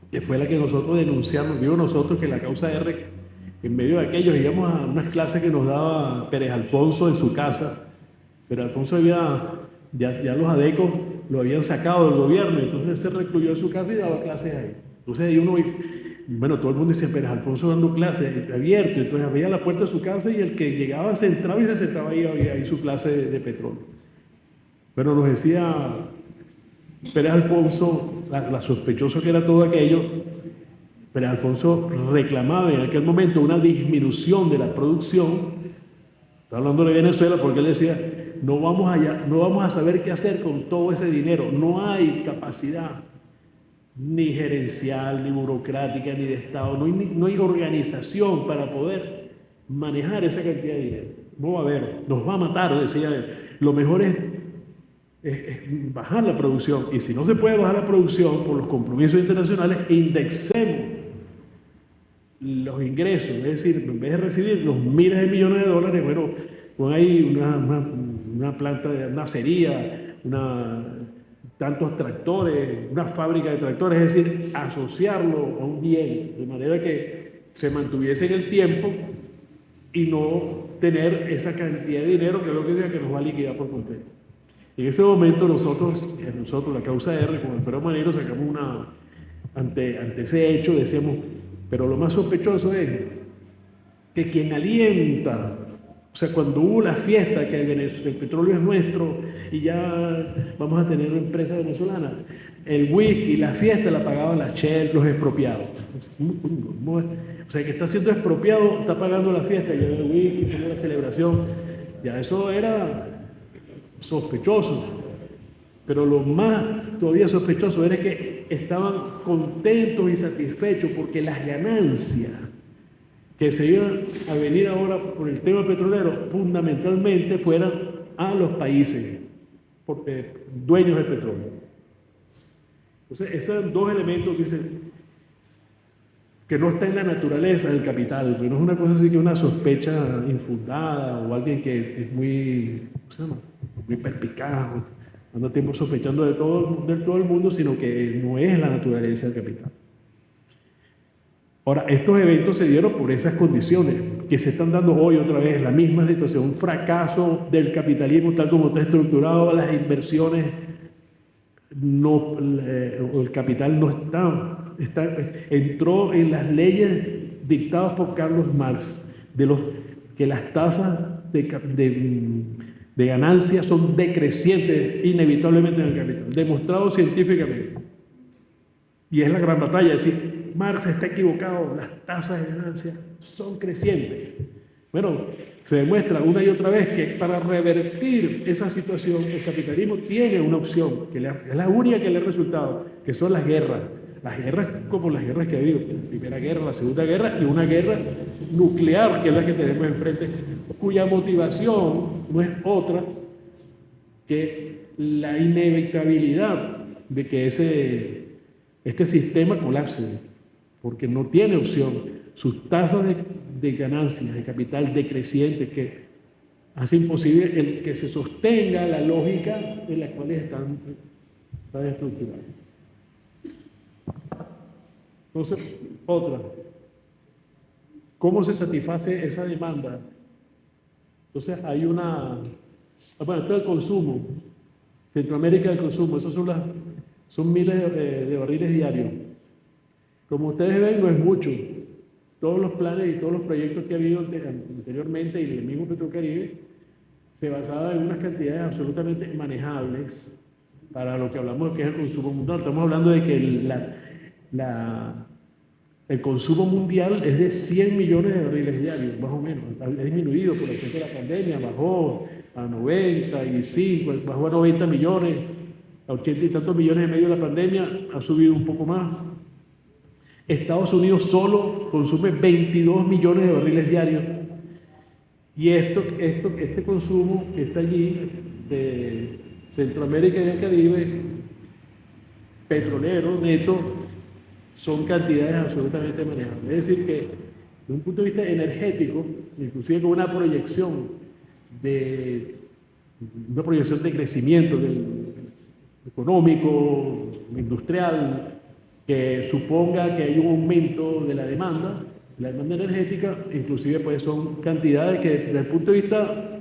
que fue la que nosotros denunciamos, digo nosotros, que la causa R, en medio de aquellos íbamos a unas clases que nos daba Pérez Alfonso en su casa. Pero Alfonso ya los adecos lo habían sacado del gobierno, entonces él se recluyó en su casa y daba clases ahí. Entonces ahí bueno, todo el mundo decía, Pérez Alfonso dando clases, abierto, entonces abría la puerta de su casa y el que llegaba se entraba y se sentaba ahí, había ahí su clase de petróleo. Pero nos decía Pérez Alfonso, la sospechoso que era todo aquello, Pérez Alfonso reclamaba en aquel momento una disminución de la producción. Está hablando de Venezuela porque él decía, no vamos a saber qué hacer con todo ese dinero, no hay capacidad ni gerencial, ni burocrática, ni de Estado, no hay organización para poder manejar esa cantidad de dinero. No va a haber, nos va a matar, decía él. Lo mejor es bajar la producción, y si no se puede bajar la producción por los compromisos internacionales, indexemos los ingresos, es decir, en vez de recibir los miles de millones de dólares, bueno, pon ahí una planta de una acería, tantos tractores, una fábrica de tractores, es decir, asociarlo a un bien, de manera que se mantuviese en el tiempo y no tener esa cantidad de dinero que es lo que diga que nos va a liquidar por completo. En ese momento nosotros, la causa R, con Alfredo Manero, sacamos ante ese hecho, decíamos, pero lo más sospechoso es que quien alienta, o sea, cuando hubo la fiesta que el petróleo es nuestro y ya vamos a tener una empresa venezolana, el whisky, la fiesta la pagaban las Shell, los expropiados. O sea, que está siendo expropiado, está pagando la fiesta, ya el whisky, la celebración, ya eso era sospechoso. Pero lo más todavía sospechoso era que estaban contentos y satisfechos porque las ganancias que se iban a venir ahora por el tema petrolero fundamentalmente fueran a los países dueños del petróleo. Entonces, esos dos elementos dicen que no está en la naturaleza del capital, porque no es una cosa así que una sospecha infundada o alguien que es muy, ¿cómo se llama?, muy perspicaz, anda tiempo sospechando de todo el mundo, sino que no es la naturaleza del capital. Ahora, estos eventos se dieron por esas condiciones que se están dando hoy otra vez, la misma situación, un fracaso del capitalismo tal como está estructurado, las inversiones, el capital no entró en las leyes dictadas por Carlos Marx, que las tasas de ganancias son decrecientes inevitablemente en el capital, demostrado científicamente. Y es la gran batalla, es decir, Marx está equivocado, las tasas de ganancias son crecientes. Bueno, se demuestra una y otra vez que para revertir esa situación el capitalismo tiene una opción, que es la única que le ha resultado, que son las guerras como las guerras que ha habido, la Primera Guerra, la Segunda Guerra y una guerra nuclear, que es la que tenemos enfrente, cuya motivación no es otra que la inevitabilidad de que este sistema colapse, porque no tiene opción. Sus tasas de ganancias, de capital decrecientes, que hace imposible el que se sostenga la lógica en la cual están estructuradas. Entonces, otra, ¿cómo se satisface esa demanda? Entonces, hay bueno, esto es el consumo, Centroamérica del consumo, esos son miles de barriles diarios. Como ustedes ven, no es mucho. todos los planes y todos los proyectos que ha habido anteriormente y el mismo Petrocaribe se basaba en unas cantidades absolutamente manejables para lo que hablamos que es el consumo mundial. Estamos hablando de que el consumo mundial es de 100 millones de barriles diarios, más o menos. Ha disminuido por el efecto de la pandemia, bajó a 95, bajó a 90 millones, a 80 y tantos millones y medio de la pandemia, ha subido un poco más. Estados Unidos solo consume 22 millones de barriles diarios. Y este consumo que está allí, de Centroamérica y el Caribe, petrolero, neto, son cantidades absolutamente manejables. Es decir, que desde un punto de vista energético, inclusive con una proyección de crecimiento económico, industrial, que suponga que hay un aumento de la demanda energética, inclusive pues son cantidades que desde el punto de vista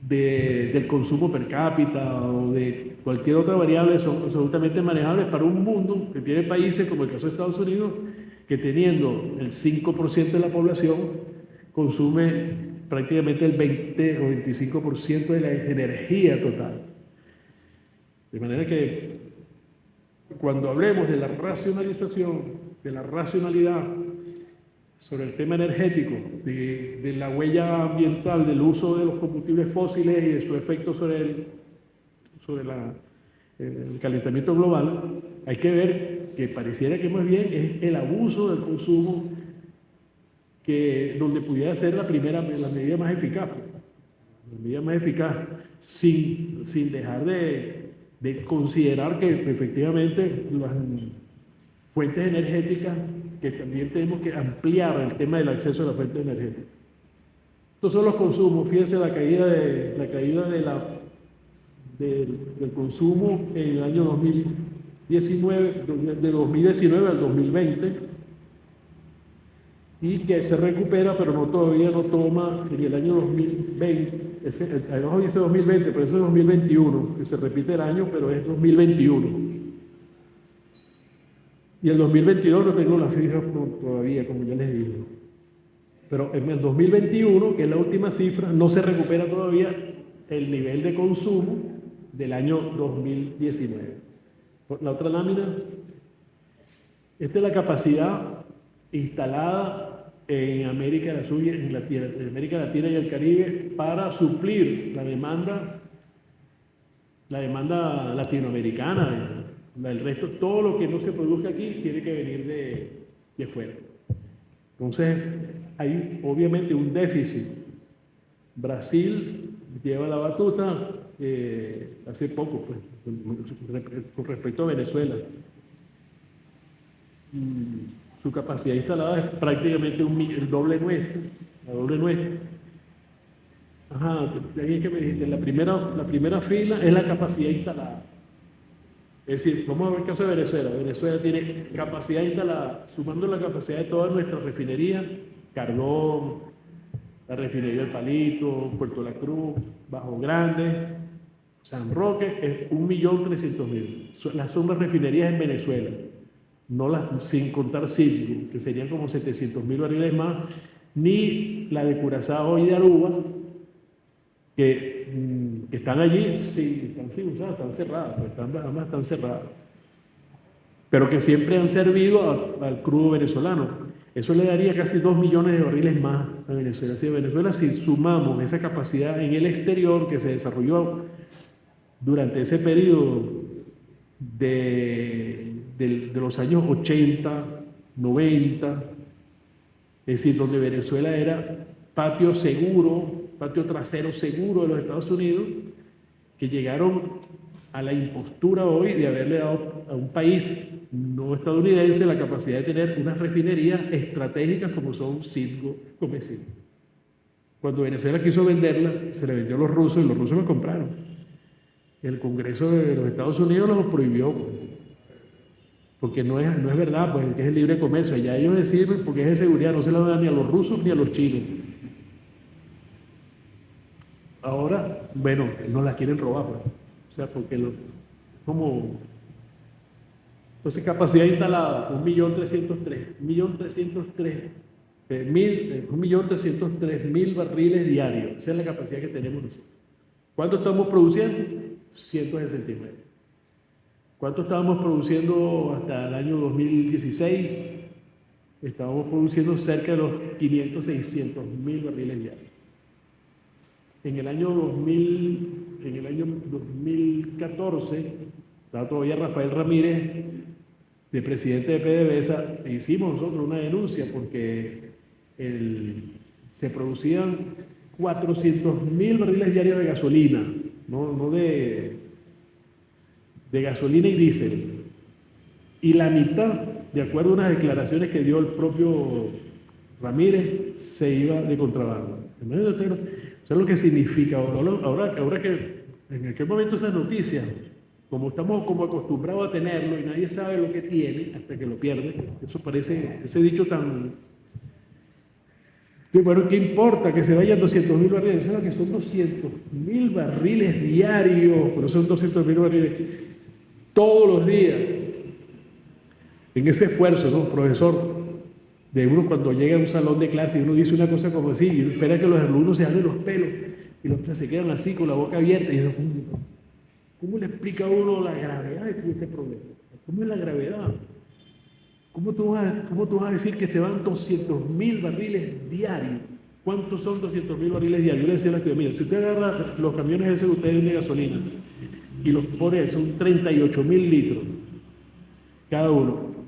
del consumo per cápita o de cualquier otra variable son absolutamente manejables para un mundo que tiene países como el caso de Estados Unidos, que teniendo el 5% de la población consume prácticamente el 20 o 25% de la energía total. De manera que cuando hablemos de la racionalización, de la racionalidad sobre el tema energético, de la huella ambiental, del uso de los combustibles fósiles y de su efecto sobre el calentamiento global, hay que ver que pareciera que más bien es el abuso del consumo donde pudiera ser la medida más eficaz. La medida más eficaz, sin dejar de considerar que efectivamente las fuentes energéticas, que también tenemos que ampliar el tema del acceso a las fuentes energéticas. Estos son los consumos. Fíjense la caída del consumo en el año 2019, de 2019 al 2020, y que se recupera, pero todavía no toma en el año 2020. Abajo dice 2020, pero eso es 2021, que se repite el año, pero es 2021. Y el 2022 no tengo las cifras todavía, como ya les digo. Pero en el 2021, que es la última cifra, no se recupera todavía el nivel de consumo del año 2019. La otra lámina, esta es la capacidad instalada en América Latina y el Caribe para suplir la demanda latinoamericana. El resto, todo lo que no se produzca aquí, tiene que venir de fuera. Entonces, hay obviamente un déficit. Brasil lleva la batuta hace poco, pues, con respecto a Venezuela. Su capacidad instalada es prácticamente el doble nuestro, la doble nuestra. Ajá, ahí es que me dijiste, la primera fila es la capacidad instalada. Es decir, vamos a ver el caso de Venezuela. Venezuela tiene capacidad instalada, sumando la capacidad de todas nuestras refinerías, Cardón, la refinería del Palito, Puerto La Cruz, Bajo Grande, San Roque, es 1.300.000. Son las refinerías en Venezuela, sin contar Citgo, que serían como 700.000 barriles más, ni la de Curazao y de Aruba, que están allí, sí, están sin usar, están cerradas, ambas están cerradas, pero que siempre han servido al crudo venezolano. Eso le daría casi 2 millones de barriles más a Venezuela. Si a Venezuela, si sumamos esa capacidad en el exterior que se desarrolló durante ese periodo de los años 80, 90, es decir, donde Venezuela era patio trasero seguro de los Estados Unidos, que llegaron a la impostura hoy de haberle dado a un país no estadounidense la capacidad de tener unas refinerías estratégicas como son Citgo, Comecit. Cuando Venezuela quiso venderla, se le vendió a los rusos y los rusos la compraron. El Congreso de los Estados Unidos los prohibió, porque no es verdad, pues, que es el libre comercio. Allá ellos deciden, porque es de seguridad, no se la dan ni a los rusos ni a los chinos. Ahora, bueno, no la quieren robar, pues. O sea, porque como... Entonces, capacidad instalada, 1.303.000 1.303.000 barriles diarios. Esa es la capacidad que tenemos nosotros. ¿Cuánto estamos produciendo? 169. ¿Cuánto estábamos produciendo hasta el año 2016? Estábamos produciendo cerca de los 500-600.000 barriles diarios. En el año 2014, estaba todavía Rafael Ramírez, de presidente de PDVSA, e hicimos nosotros una denuncia porque se producían 400.000 barriles diarios de gasolina, no de gasolina y diésel. Y la mitad, de acuerdo a unas declaraciones que dio el propio Ramírez, se iba de contrabando. ¿Sabes lo que significa? Ahora que en aquel momento esas noticias, como estamos como acostumbrados a tenerlo y nadie sabe lo que tiene hasta que lo pierde, eso parece, ese dicho tan... Bueno, ¿qué importa que se vayan 200.000 barriles? ¿Sabes que son 200.000 barriles diarios? Pero son 200.000 barriles todos los días. En ese esfuerzo, ¿no, profesor? De uno cuando llega a un salón de clase y uno dice una cosa como así y espera que los alumnos se abren los pelos y los otros se quedan así con la boca abierta y uno, ¿cómo le explica a uno la gravedad de este problema? ¿Cómo es la gravedad? ¿Cómo tú vas a decir que se van 200.000 barriles diarios? ¿Cuántos son 200.000 barriles diarios? Yo le decía a la estudiante, mira, si usted agarra los camiones esos que ustedes de gasolina y los pone, son 38.000 litros cada uno,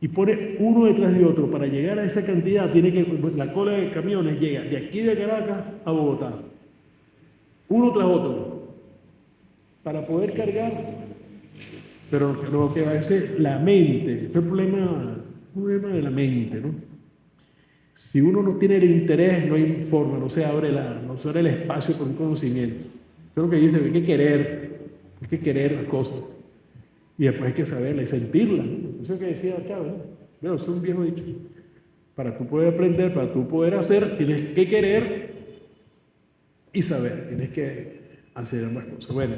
y pone uno detrás de otro, para llegar a esa cantidad, la cola de camiones llega de aquí de Caracas a Bogotá, uno tras otro, para poder cargar. Pero lo que va a ser la mente, este es el problema de la mente, ¿no? Si uno no tiene el interés, no hay forma, no se abre el espacio por un conocimiento. Eso es lo que dice, hay que querer las cosas. Y después hay que saberla y sentirla, ¿no? Eso es lo que decía Chávez, ¿no? Bueno, eso es un viejo dicho. Para tú poder aprender, para tú poder hacer, tienes que querer y saber, tienes que hacer ambas cosas. Bueno,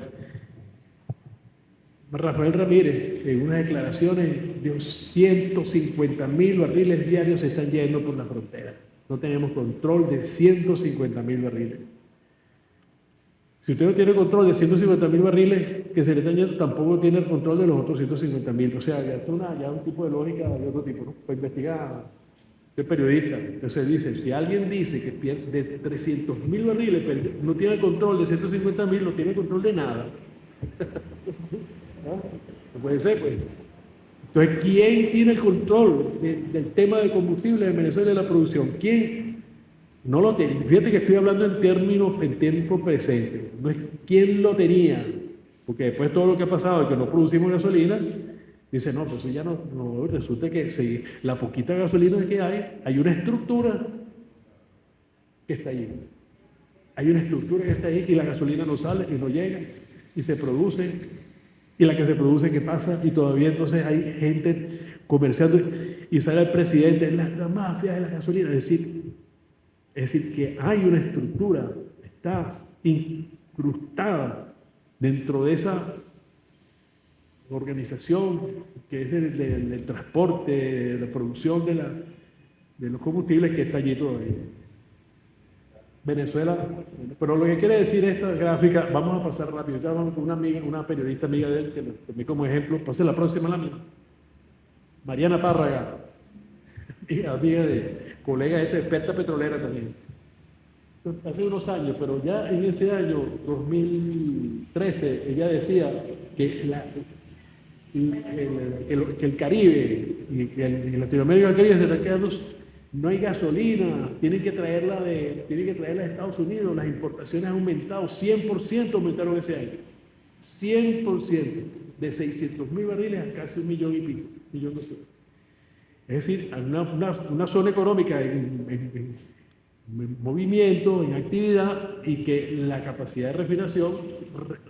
Rafael Ramírez, en unas declaraciones, de 150.000 barriles diarios se están yendo por la frontera. No tenemos control de 150.000 barriles. Si usted no tiene control de 150.000 barriles que se le están yendo, tampoco tiene el control de los otros 150.000. O sea, ya un tipo de lógica de otro tipo, ¿no? Pues investigar, soy periodista. Entonces dice, si alguien dice que de 300.000 barriles no tiene control de 150.000, no tiene control de nada. No puede ser, pues. Entonces, ¿quién tiene el control del tema de combustible en Venezuela y de la producción? ¿Quién? No lo tiene. Fíjate que estoy hablando en tiempo presente. No es quién lo tenía, porque después de todo lo que ha pasado y que no producimos gasolina, dice, no, pues ya no resulta que la poquita gasolina que hay una estructura que está allí. Hay una estructura que está ahí y la gasolina no sale y no llega y se produce. Y la que se produce, ¿qué pasa? Y todavía entonces hay gente comerciando y sale el presidente, la mafia de la gasolina. Es decir, que hay una estructura, está incrustada dentro de esa organización que es del transporte, de la producción de los combustibles que está allí todavía. Venezuela, pero lo que quiere decir esta gráfica, vamos a pasar rápido, ya vamos con una periodista amiga de él, que lo tomé como ejemplo, pase la próxima la mía. Mariana Párraga, amiga colega experta petrolera también. Hace unos años, pero ya en ese año, 2013, ella decía que el Caribe y Latinoamérica del Caribe se están quedando. No hay gasolina, tienen que traerla de Estados Unidos, las importaciones han aumentado, 100% aumentaron ese año. 100%, de 600.000 barriles a casi 1 millón y pico, 1.200.000. Es decir, una zona económica en movimiento, en actividad, y que la capacidad de refinación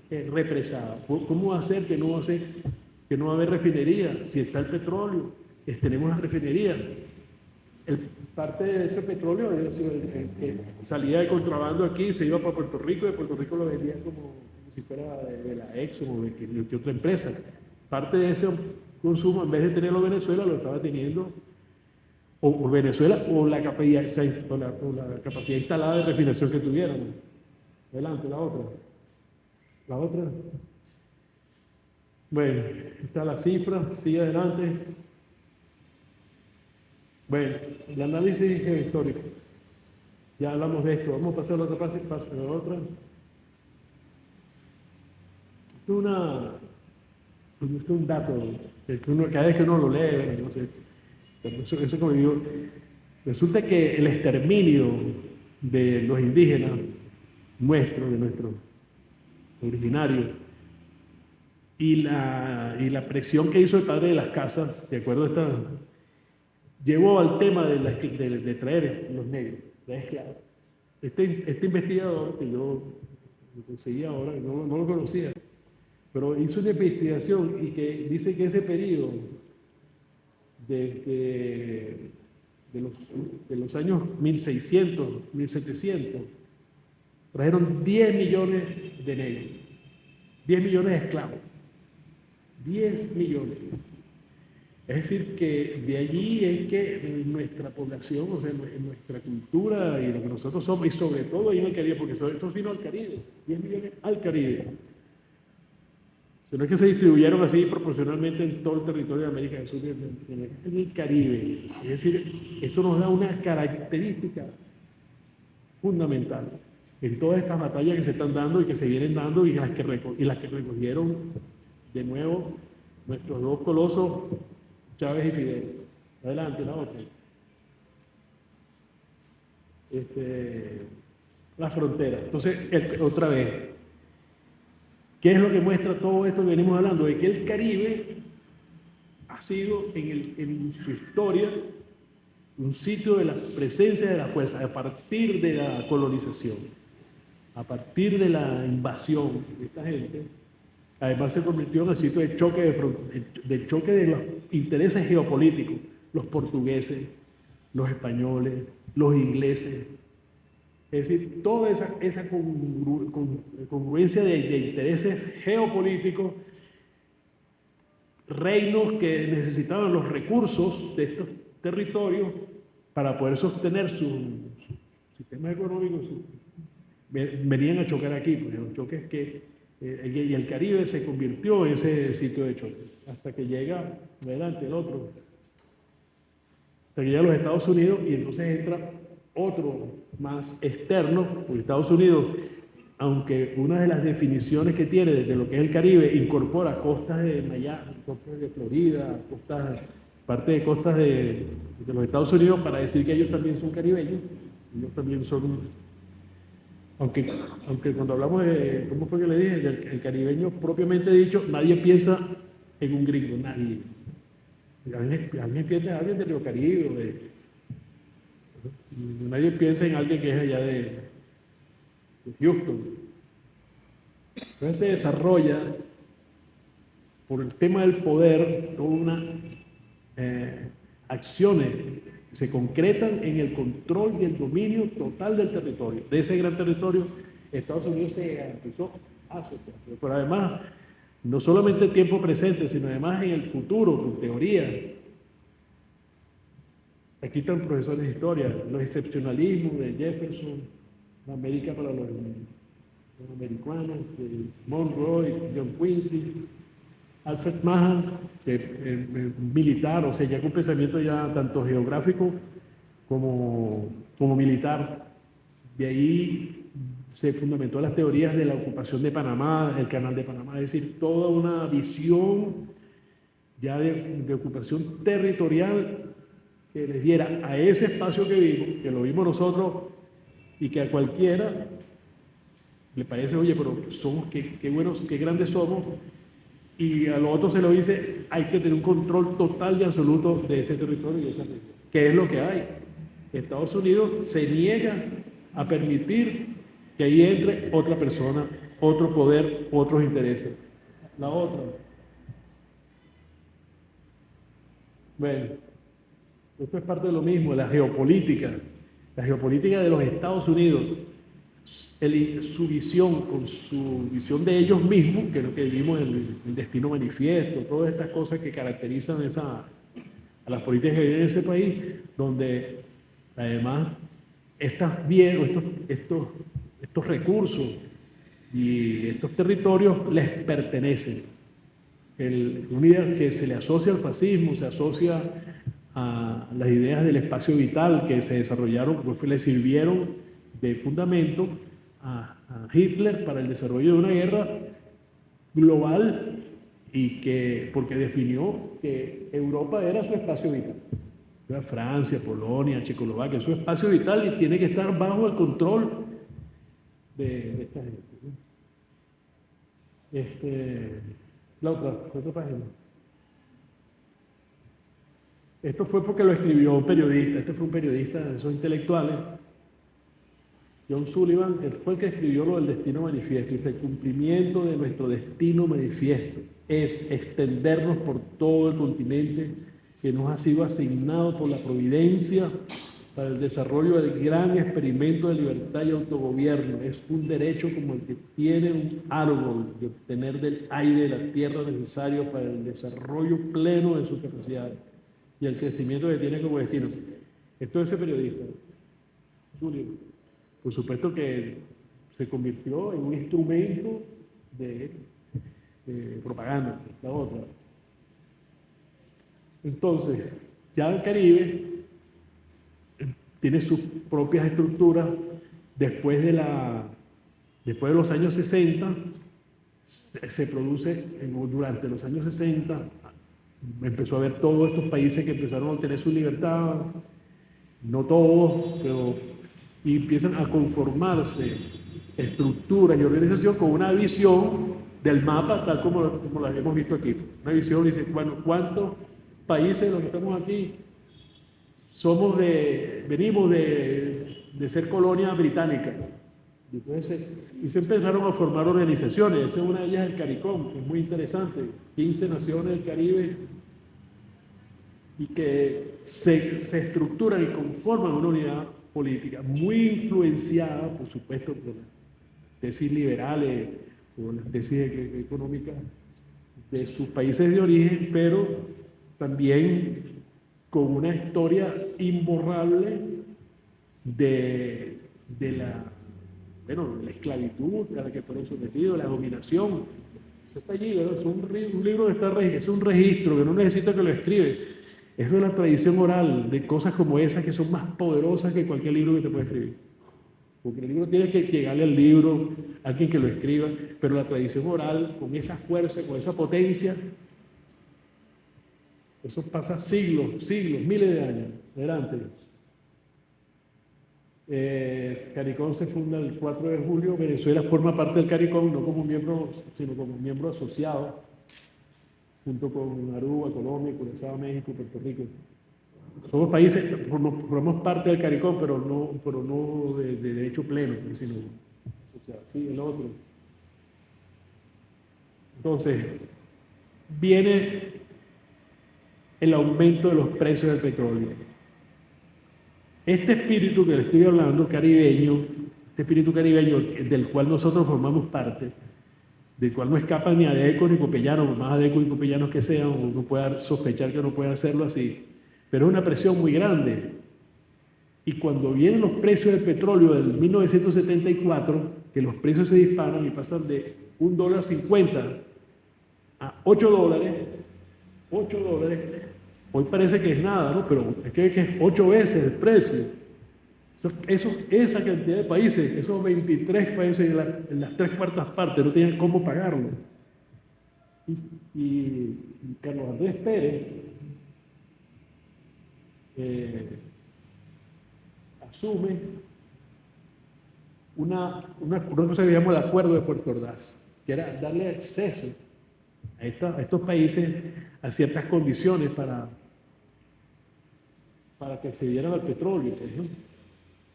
es represada. ¿Cómo hacer que no va a haber refinería? Si está el petróleo, tenemos las refinerías. Parte de ese petróleo salía de contrabando aquí, se iba para Puerto Rico, y de Puerto Rico lo vendían como si fuera de la Exxon o de otra empresa. Parte de ese consumo, en vez de tenerlo Venezuela, lo estaba teniendo o Venezuela, o la capacidad, o la capacidad instalada de refinación que tuvieran. Adelante, la otra. La otra. Bueno, está la cifra, sigue adelante. Bueno, el análisis histórico. Ya hablamos de esto. Vamos a pasar a la otra fase, paso a la otra. Esto es un dato que cada vez que uno lo lee, no sé, eso como digo, resulta que el exterminio de los indígenas nuestros, de nuestros originarios, y la presión que hizo el padre de las casas, de acuerdo a esta, llevó al tema de traer los negros, de esclavos. Este investigador, que yo lo conseguí ahora, no lo conocía, pero hizo una investigación y que dice que ese periodo de los años 1600, 1700, trajeron 10 millones de negros, 10 millones de esclavos, 10 millones. Es decir, que de allí es que nuestra población, o sea, nuestra cultura y lo que nosotros somos, y sobre todo ahí en el Caribe, porque esto vino al Caribe, 10 millones al Caribe. O sea, no es que se distribuyeron así proporcionalmente en todo el territorio de América del Sur, en el Caribe. Es decir, esto nos da una característica fundamental en todas estas batallas que se están dando y que se vienen dando y las que recogieron de nuevo nuestros dos colosos, Chávez y Fidel. Adelante, la otra. La frontera. Entonces, otra vez, ¿qué es lo que muestra todo esto que venimos hablando? De que el Caribe ha sido en su historia un sitio de la presencia de la fuerza a partir de la colonización, a partir de la invasión de esta gente. Además se convirtió en el sitio de choque de los intereses geopolíticos, los portugueses, los españoles, los ingleses. Es decir, toda esa congruencia de intereses geopolíticos, reinos que necesitaban los recursos de estos territorios para poder sostener su sistema económico, venían a chocar aquí, porque los choques y el Caribe se convirtió en ese sitio de choque, hasta que llega, adelante el otro, hasta que llega a los Estados Unidos y entonces entra otro más externo, porque Estados Unidos, aunque una de las definiciones que tiene de lo que es el Caribe, incorpora costas de Miami, costas de Florida, parte de costas de los Estados Unidos, para decir que ellos también son caribeños, ellos también son... Aunque cuando hablamos de, ¿cómo fue que le dije? El caribeño propiamente dicho, nadie piensa en un gringo, nadie. Alguien piensa en alguien de Río Caribe, nadie piensa en alguien que es allá de Houston. Entonces se desarrolla, por el tema del poder, toda una acciones que se concretan en el control y el dominio total del territorio. De ese gran territorio, Estados Unidos se empezó a asociar. Pero además, no solamente en tiempo presente, sino además en el futuro, con teoría. Aquí están profesores de historia, los excepcionalismos de Jefferson, la América para los americanos, de Monroe, John Quincy, Alfred Mahan, militar, o sea, ya con pensamiento ya tanto geográfico como militar. De ahí se fundamentó las teorías de la ocupación de Panamá, el canal de Panamá, es decir, toda una visión ya de ocupación territorial que les diera a ese espacio que vimos, que lo vimos nosotros y que a cualquiera le parece, oye, pero somos, qué buenos, qué grandes somos, y a lo otro se lo dice, hay que tener un control total y absoluto de ese territorio y de esa región. ¿Qué es lo que hay? Estados Unidos se niega a permitir que ahí entre otra persona, otro poder, otros intereses. La otra. Bueno, esto es parte de lo mismo, la geopolítica de los Estados Unidos, su visión, con su visión de ellos mismos, que es lo que vimos en el Destino Manifiesto, todas estas cosas que caracterizan a las políticas que hay en ese país, donde además estos recursos y estos territorios les pertenecen. Una idea que se le asocia al fascismo, se asocia a las ideas del espacio vital que se desarrollaron, pues le sirvieron de fundamento a Hitler para el desarrollo de una guerra global y porque definió que Europa era su espacio vital. Era Francia, Polonia, Checoslovaquia, es su espacio vital y tiene que estar bajo el control de esta gente. La otra página. Esto fue porque lo escribió un periodista, este fue un periodista de esos intelectuales, John Sullivan, él fue el que escribió lo del destino manifiesto. Dice: el cumplimiento de nuestro destino manifiesto es extendernos por todo el continente que nos ha sido asignado por la providencia para el desarrollo del gran experimento de libertad y autogobierno. Es un derecho como el que tiene un árbol de obtener del aire de la tierra necesario para el desarrollo pleno de sus capacidades y el crecimiento que tiene como destino. Esto es ese periodista, Sullivan. Por supuesto que se convirtió en un instrumento de propaganda, la otra. Entonces, ya el Caribe tiene sus propias estructuras. Después de los años 60, se produce, durante los años 60, empezó a haber todos estos países que empezaron a obtener su libertad, no todos, pero y empiezan a conformarse estructuras y organización con una visión del mapa tal como la hemos visto aquí. Una visión dice, bueno, ¿cuántos países de los que estamos aquí venimos de ser colonia británica? Y se empezaron a formar organizaciones. Esa es una de ellas, el CARICOM, que es muy interesante. 15 naciones del Caribe y que se estructuran y conforman una unidad política muy influenciada, por supuesto, por las tesis liberales o las tesis económicas de sus países de origen, pero también con una historia imborrable de la esclavitud a la que fueron sometidos, la dominación. Eso está allí, ¿verdad? Es un libro que está es un registro que no necesita que lo escribe. Eso es la tradición oral de cosas como esas que son más poderosas que cualquier libro que te puede escribir. Porque el libro tiene que llegarle al libro, a alguien que lo escriba, pero la tradición oral, con esa fuerza, con esa potencia, eso pasa siglos, miles de años adelante. CARICOM se funda el 4 de julio. Venezuela forma parte del CARICOM, no como miembro, sino como miembro asociado, junto con Aruba, Colombia, Curazao, México, Puerto Rico. Somos países, formamos parte del CARICOM, pero no de derecho pleno, sino asociado. Sí, el otro. Entonces, viene el aumento de los precios del petróleo. Este espíritu que le estoy hablando, caribeño, este espíritu caribeño del cual nosotros formamos parte, del cual no escapan ni Adeco ni Copellano, por más Adeco y Copellanos que sean, uno puede sospechar que no puede hacerlo así, pero es una presión muy grande. Y cuando vienen los precios del petróleo del 1974, que los precios se disparan y pasan de $1.50 a $8, hoy parece que es nada, ¿no? Pero es que es 8 veces el precio. Esa cantidad de países, esos 23 países en las 3/4 partes no tienen cómo pagarlo. Y Carlos Andrés Pérez asume una cosa que llamamos el Acuerdo de Puerto Ordaz, que era darle acceso a estos países a ciertas condiciones para que accedieran al petróleo, por ejemplo.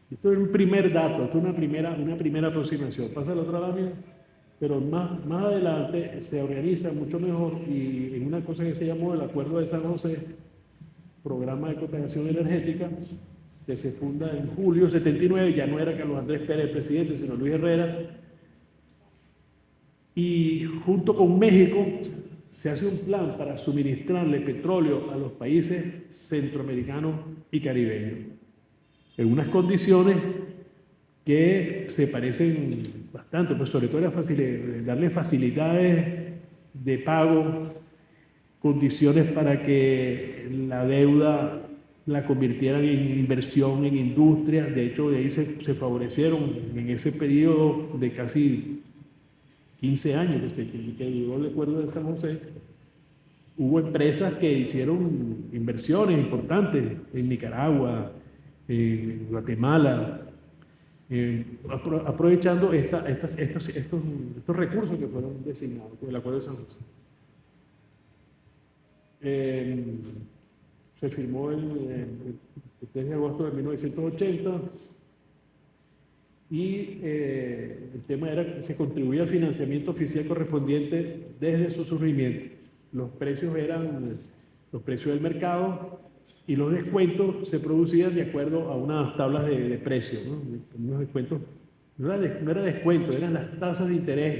Esto es un primer dato, esto es una primera aproximación. Pasa la otra lámina, pero más adelante se organiza mucho mejor y en una cosa que se llamó el Acuerdo de San José, Programa de Cooperación Energética, que se funda en julio de 79, ya no era Carlos Andrés Pérez el presidente, sino Luis Herrera, y junto con México se hace un plan para suministrarle petróleo a los países centroamericanos y caribeños, en unas condiciones que se parecen bastante, pues sobre todo darle facilidades de pago, condiciones para que la deuda la convirtieran en inversión en industria. De hecho, de ahí se favorecieron en ese periodo de casi 15 años que llegó el acuerdo de San José. Hubo empresas que hicieron inversiones importantes en Nicaragua, en Guatemala, aprovechando estos recursos que fueron designados por el acuerdo de San José. Se firmó el 3 de agosto de 1980 y el tema era que se contribuía al financiamiento oficial correspondiente desde su surgimiento. Los precios eran los precios del mercado y los descuentos se producían de acuerdo a unas tablas de precios, ¿no? Unos descuentos, no era descuento, eran las tasas de interés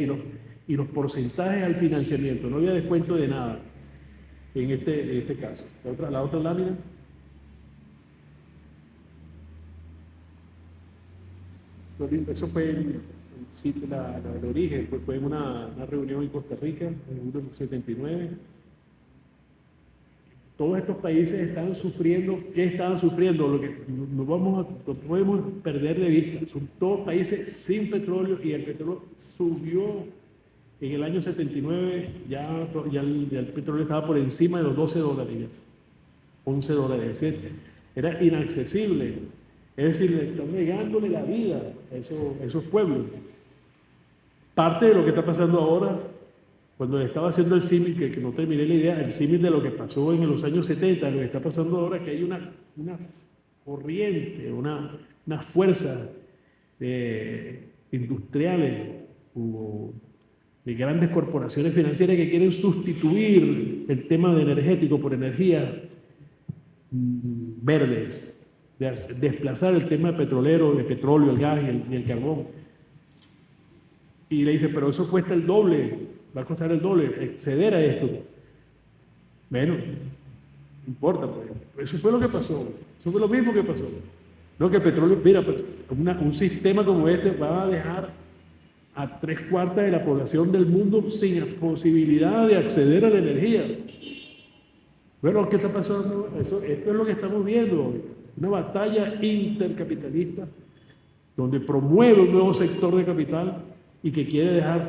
y los porcentajes al financiamiento. No había descuento de nada en este caso. La otra lámina. Eso fue el origen, fue en una reunión en Costa Rica en 1979. Todos estos países estaban sufriendo. ¿Qué estaban sufriendo? Lo que no podemos perder de vista. Son todos países sin petróleo y el petróleo subió en el año 79. Ya el petróleo estaba por encima de los $12, $11. Es decir, era inaccesible. Es decir, le están negándole la vida a esos pueblos. Parte de lo que está pasando ahora, cuando le estaba haciendo el símil, que no terminé la idea, el símil de lo que pasó en los años 70, lo que está pasando ahora, que hay una corriente, una fuerza industriales o de grandes corporaciones financieras que quieren sustituir el tema de energético por energías verdes, desplazar el tema petrolero, de petróleo, el gas y el carbón. Y le dice, pero eso cuesta el doble, va a costar el doble, acceder a esto. Bueno, no importa, pues. Eso fue lo que pasó, eso fue lo mismo que pasó. No, que el petróleo, mira, pues, un sistema como este va a dejar a 3/4 de la población del mundo sin posibilidad de acceder a la energía. Bueno, ¿qué está pasando? Esto es lo que estamos viendo hoy. Una batalla intercapitalista donde promueve un nuevo sector de capital y que quiere dejar,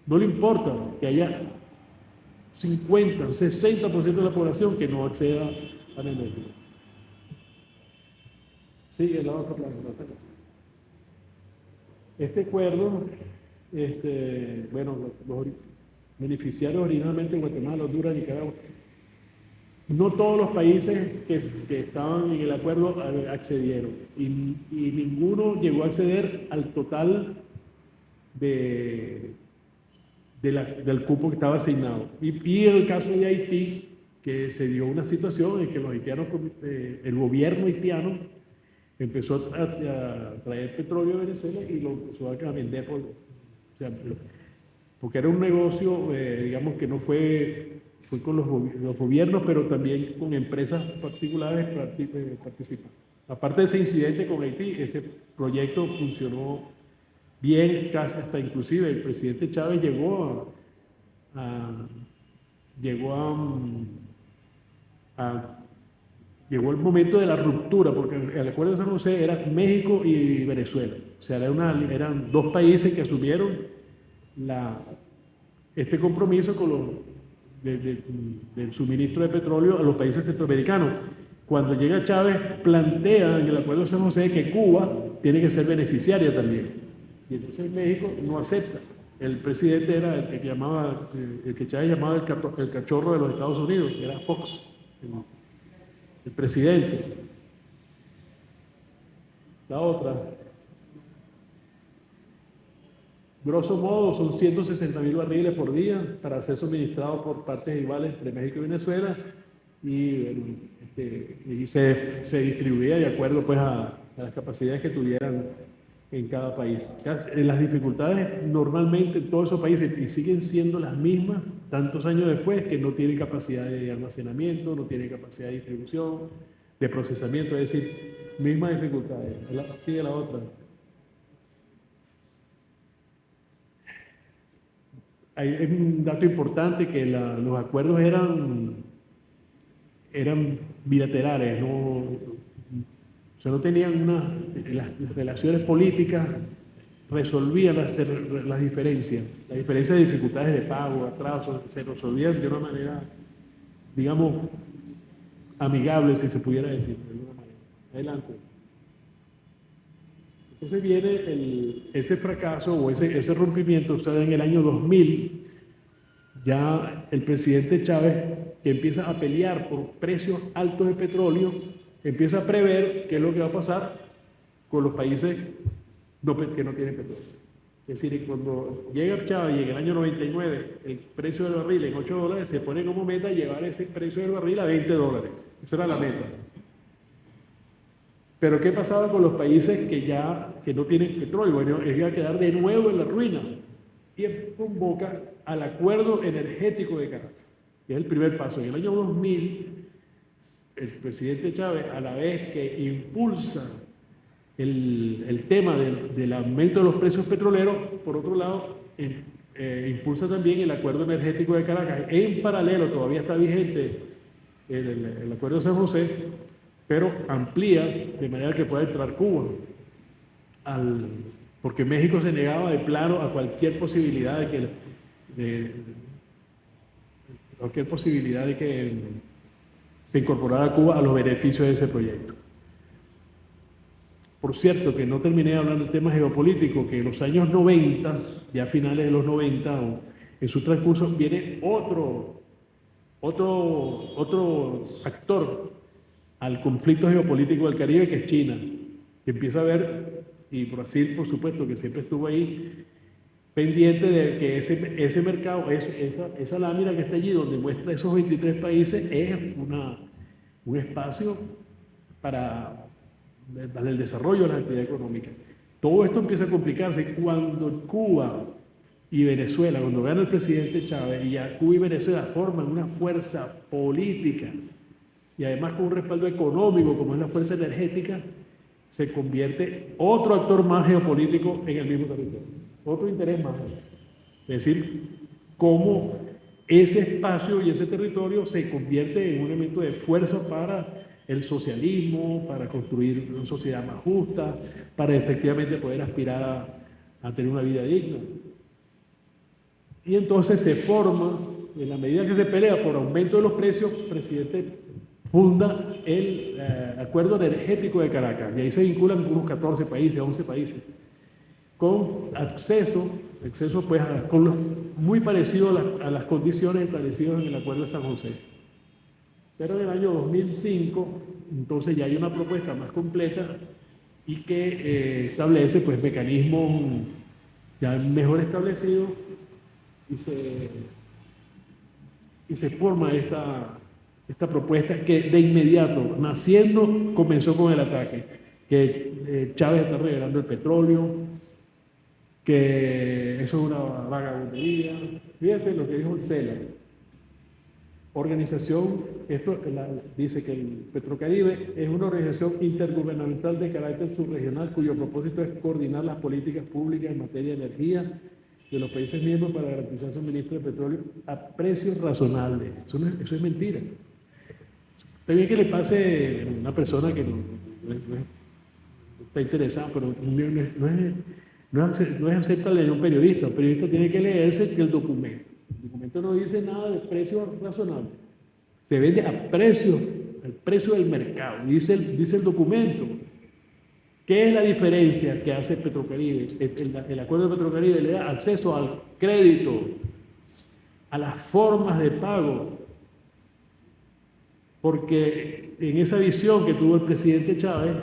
no le importa que haya 50, 60% de la población que no acceda a la energía. Sigue la otra planta. Este acuerdo, los beneficiarios originalmente en Guatemala, Honduras, Nicaragua. No todos los países que estaban en el acuerdo accedieron y ninguno llegó a acceder al total del cupo que estaba asignado. Y en el caso de Haití, que se dio una situación en que los haitianos, el gobierno haitiano empezó a traer petróleo a Venezuela y lo empezó a vender porque era un negocio, digamos que no fue con los gobiernos, pero también con empresas particulares participan. Aparte de ese incidente con Haití, ese proyecto funcionó bien, casi hasta inclusive el presidente Chávez llegó llegó el momento de la ruptura, porque el acuerdo de San José era México y Venezuela. O sea, eran dos países que asumieron este compromiso del suministro de petróleo a los países centroamericanos. Cuando llega Chávez, plantea en el acuerdo de San José que Cuba tiene que ser beneficiaria también. Y entonces México no acepta. El presidente era el que Chávez llamaba el cachorro de los Estados Unidos, era Fox, el presidente. La otra. Grosso modo, son 160.000 barriles por día para ser suministrados por partes iguales de México y Venezuela y se distribuía de acuerdo pues, a las capacidades que tuvieran en cada país. Las dificultades normalmente en todos esos países y siguen siendo las mismas tantos años después, que no tiene capacidad de almacenamiento, no tiene capacidad de distribución, de procesamiento, es decir, mismas dificultades. Sigue la otra. Hay un dato importante que los acuerdos eran bilaterales, o sea, no tenían las relaciones políticas resolvían las diferencias de dificultades de pago, atrasos, se resolvían de una manera, digamos, amigable, si se pudiera decir, de alguna manera. Adelante. Entonces viene ese fracaso o ese rompimiento, o sea, en el año 2000, ya el presidente Chávez, que empieza a pelear por precios altos de petróleo, empieza a prever qué es lo que va a pasar con los países que no tienen petróleo. Es decir, cuando llega Chávez y en el año 99 el precio del barril en $8, se pone como meta llevar ese precio del barril a $20. Esa era la meta. Pero ¿qué pasaba con los países que no tienen petróleo? Bueno, iba a quedar de nuevo en la ruina. Y convoca al Acuerdo Energético de Caracas, que es el primer paso. En el año 2000, el presidente Chávez, a la vez que impulsa el tema del aumento de los precios petroleros, por otro lado, impulsa también el Acuerdo Energético de Caracas. En paralelo, todavía está vigente el Acuerdo de San José, pero amplía de manera que pueda entrar Cuba, porque México se negaba de plano a cualquier posibilidad de que se incorporara Cuba a los beneficios de ese proyecto. Por cierto, que no terminé hablando del tema geopolítico, que en los años 90, ya a finales de los 90, o en su transcurso, viene otro actor al conflicto geopolítico del Caribe, que es China, que empieza a ver, y Brasil, por supuesto, que siempre estuvo ahí, pendiente de que ese mercado, esa lámina que está allí, donde muestra esos 23 países, es un espacio para el desarrollo de la actividad económica. Todo esto empieza a complicarse cuando Cuba y Venezuela, cuando gana el presidente Chávez, y ya Cuba y Venezuela forman una fuerza política, y además con un respaldo económico, como es la fuerza energética, se convierte otro actor más geopolítico en el mismo territorio, otro interés más. Es decir, cómo ese espacio y ese territorio se convierte en un elemento de fuerza para el socialismo, para construir una sociedad más justa, para efectivamente poder aspirar a tener una vida digna. Y entonces se forma, en la medida que se pelea por aumento de los precios, el presidente funda el Acuerdo Energético de Caracas, y ahí se vinculan unos 14 países, 11 países, con acceso pues, muy parecido a las condiciones establecidas en el Acuerdo de San José. Pero en el año 2005, entonces ya hay una propuesta más completa y que establece pues, mecanismos ya mejor establecidos y se forma esta propuesta que de inmediato, naciendo, comenzó con el ataque, que Chávez está regalando el petróleo, que eso es una vagabundería. Fíjense lo que dijo el CELA. Organización, dice que el Petrocaribe es una organización intergubernamental de carácter subregional cuyo propósito es coordinar las políticas públicas en materia de energía de los países miembros para garantizar suministro de petróleo a precios razonables. Eso es mentira. Está bien que le pase a una persona que no está interesada, pero no es aceptable de un periodista. Un periodista tiene que leerse el documento. El documento no dice nada de precios razonables. Se vende al precio del mercado. Dice el documento. ¿Qué es la diferencia que hace Petrocaribe? El acuerdo de Petrocaribe le da acceso al crédito, a las formas de pago. Porque en esa visión que tuvo el presidente Chávez,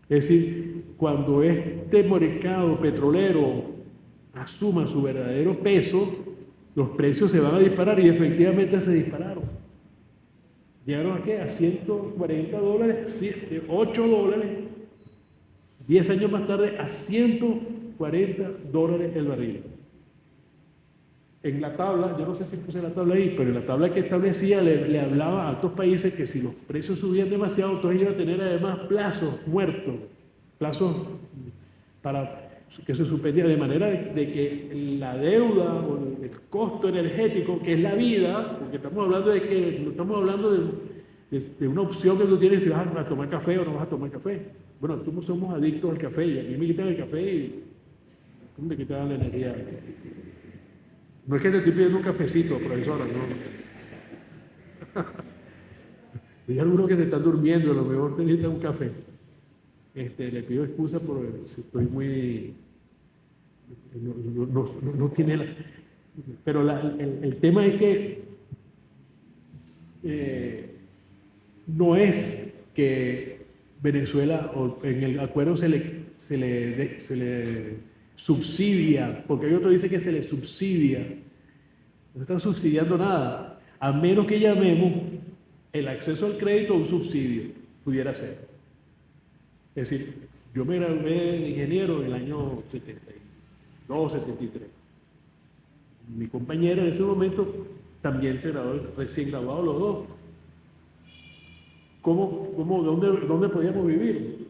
es decir, cuando este mercado petrolero asuma su verdadero peso, los precios se van a disparar, y efectivamente se dispararon. ¿Llegaron a qué? A $140, $8, 10 años más tarde a $140 el barril. en la tabla, yo no sé si puse la tabla ahí, pero en la tabla que establecía le hablaba a otros países que si los precios subían demasiado, entonces iban a tener además plazos muertos, plazos para que se suspendía, de manera de que la deuda o el costo energético, que es la vida, porque estamos hablando de que no estamos hablando de una opción que tú tienes si vas a tomar café o no vas a tomar café. Bueno, tú somos adictos al café y a mí me quitan el café y ¿cómo te quitan la energía? No es que te estoy pidiendo un cafecito, profesora, no. Hay algunos que se están durmiendo, a lo mejor te necesitan un café. Le pido excusa por si estoy muy... No tiene la... Pero el tema es que no es que Venezuela, o en el acuerdo se le subsidia, porque hay otro que dice que se le subsidia. No están subsidiando nada, a menos que llamemos el acceso al crédito un subsidio, pudiera ser. Es decir, yo me gradué de ingeniero en el año 72, 73. Mi compañero en ese momento también se graduó, recién graduados los dos. ¿Dónde podíamos vivir?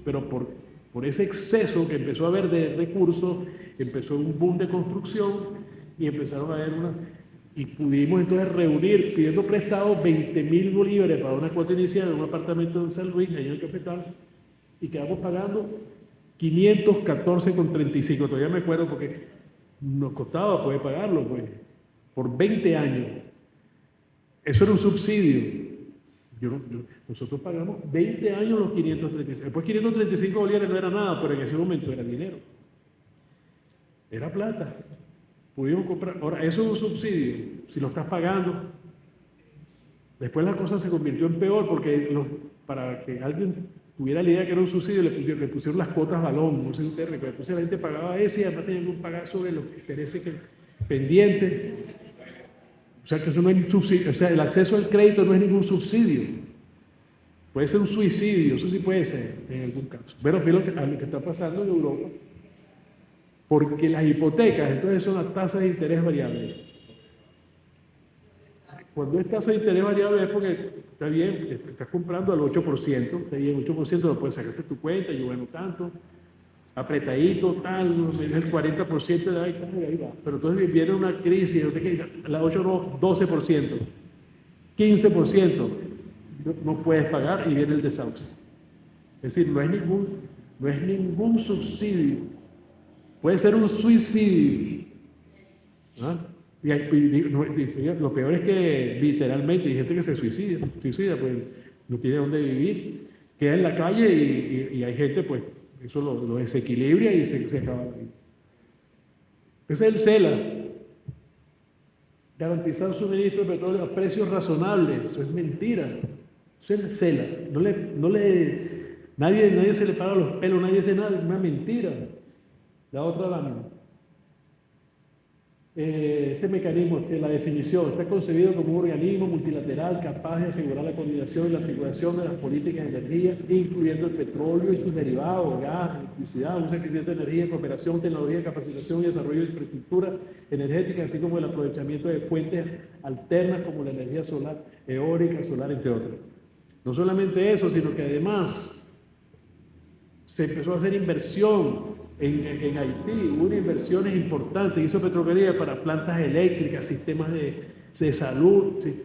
Pero por ese exceso que empezó a haber de recursos, empezó un boom de construcción y empezaron a haber y pudimos entonces reunir, pidiendo prestado 20.000 bolívares para una cuota inicial en un apartamento en San Luis, allá en el Cafetal, y quedamos pagando 514,35. Todavía me acuerdo porque nos costaba poder pagarlo, pues, por 20 años. Eso era un subsidio. Nosotros pagamos 20 años los 535. Después 535 bolívares no era nada, pero en ese momento era dinero. Era plata. Pudimos comprar. Ahora, eso es un subsidio, si lo estás pagando. Después la cosa se convirtió en peor porque para que alguien tuviera la idea que era un subsidio, le pusieron las cuotas balón. No sé si ustedes recuerdan. Entonces la gente pagaba eso y además tenían que pagar sobre los intereses pendientes. O sea, que eso no es un subsidio. O sea, el acceso al crédito no es ningún subsidio. Puede ser un suicidio, eso sí puede ser en algún caso. Pero lo que está pasando en Europa, porque las hipotecas entonces son a tasas de interés variable. Cuando es tasa de interés variable es porque está bien, estás comprando al 8%, está bien, el 8% lo puedes sacarte tu cuenta, yo bueno tanto, apretadito, tal, el 40% de ahí va. Pero entonces viene una crisis, no sé qué, la 8 no, 12%, 15%, no puedes pagar y viene el desahucio. Es decir, no es ningún subsidio. Puede ser un suicidio. ¿Ah? Lo peor es que literalmente hay gente que se suicida, pues no tiene dónde vivir, queda en la calle y hay gente, pues, eso lo desequilibra y se acaba. Ese es el CELA. Garantizar suministro de petróleo a precios razonables. Eso es mentira. Eso es el CELA. Nadie se le para los pelos, nadie dice nada, es una mentira. La otra lámina. Este mecanismo, la definición, está concebido como un organismo multilateral capaz de asegurar la coordinación y la articulación de las políticas de energía, incluyendo el petróleo y sus derivados, gas, electricidad, uso eficiente de energía, cooperación, tecnología, capacitación y desarrollo de infraestructura energética, así como el aprovechamiento de fuentes alternas como la energía solar, eólica, solar, entre otras. No solamente eso, sino que además se empezó a hacer inversión en Haití, hubo inversiones importantes, hizo Petroquería para plantas eléctricas, sistemas de salud. ¿Sí?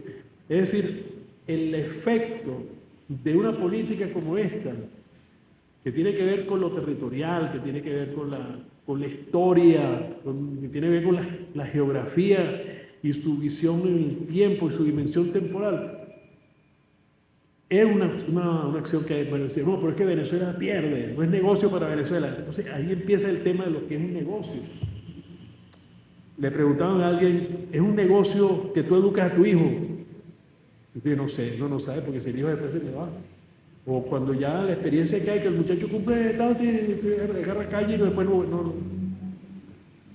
Es decir, el efecto de una política como esta, que tiene que ver con lo territorial, que tiene que ver con la historia, que tiene que ver con la geografía y su visión en el tiempo y su dimensión temporal, es una acción que, bueno, decir, no, pero es que Venezuela pierde, no es negocio para Venezuela. Entonces ahí empieza el tema de lo que es un negocio. Le preguntaban a alguien, ¿es un negocio que tú educas a tu hijo? Y yo no sé, no sabe porque si el hijo después se le va. O cuando ya la experiencia que hay, que el muchacho cumple tanto y agarra calle y después no.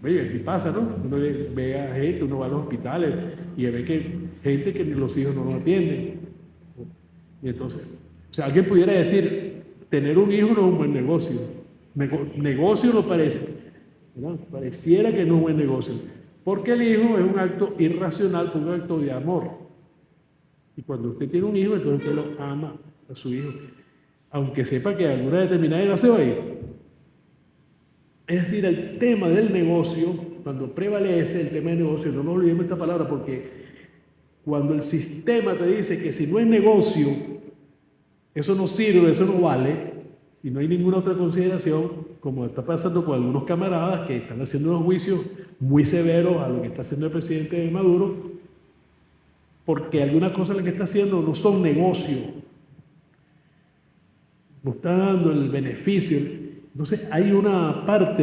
Oye, y pasa, ¿no? Uno ve a gente, uno va a los hospitales y ve que gente que los hijos no lo atienden. Y entonces, o sea, alguien pudiera decir, tener un hijo no es un buen negocio. Negocio no parece, ¿verdad? Pareciera que no es un buen negocio. Porque el hijo es un acto irracional, un acto de amor. Y cuando usted tiene un hijo, entonces usted lo ama a su hijo, aunque sepa que a alguna determinada edad se va a ir. Es decir, el tema del negocio, cuando prevalece el tema del negocio, no nos olvidemos esta palabra, porque cuando el sistema te dice que si no es negocio, eso no sirve, eso no vale, y no hay ninguna otra consideración, como está pasando con algunos camaradas que están haciendo unos juicios muy severos a lo que está haciendo el presidente Maduro, porque algunas cosas las que está haciendo no son negocio, no está dando el beneficio. Entonces hay una parte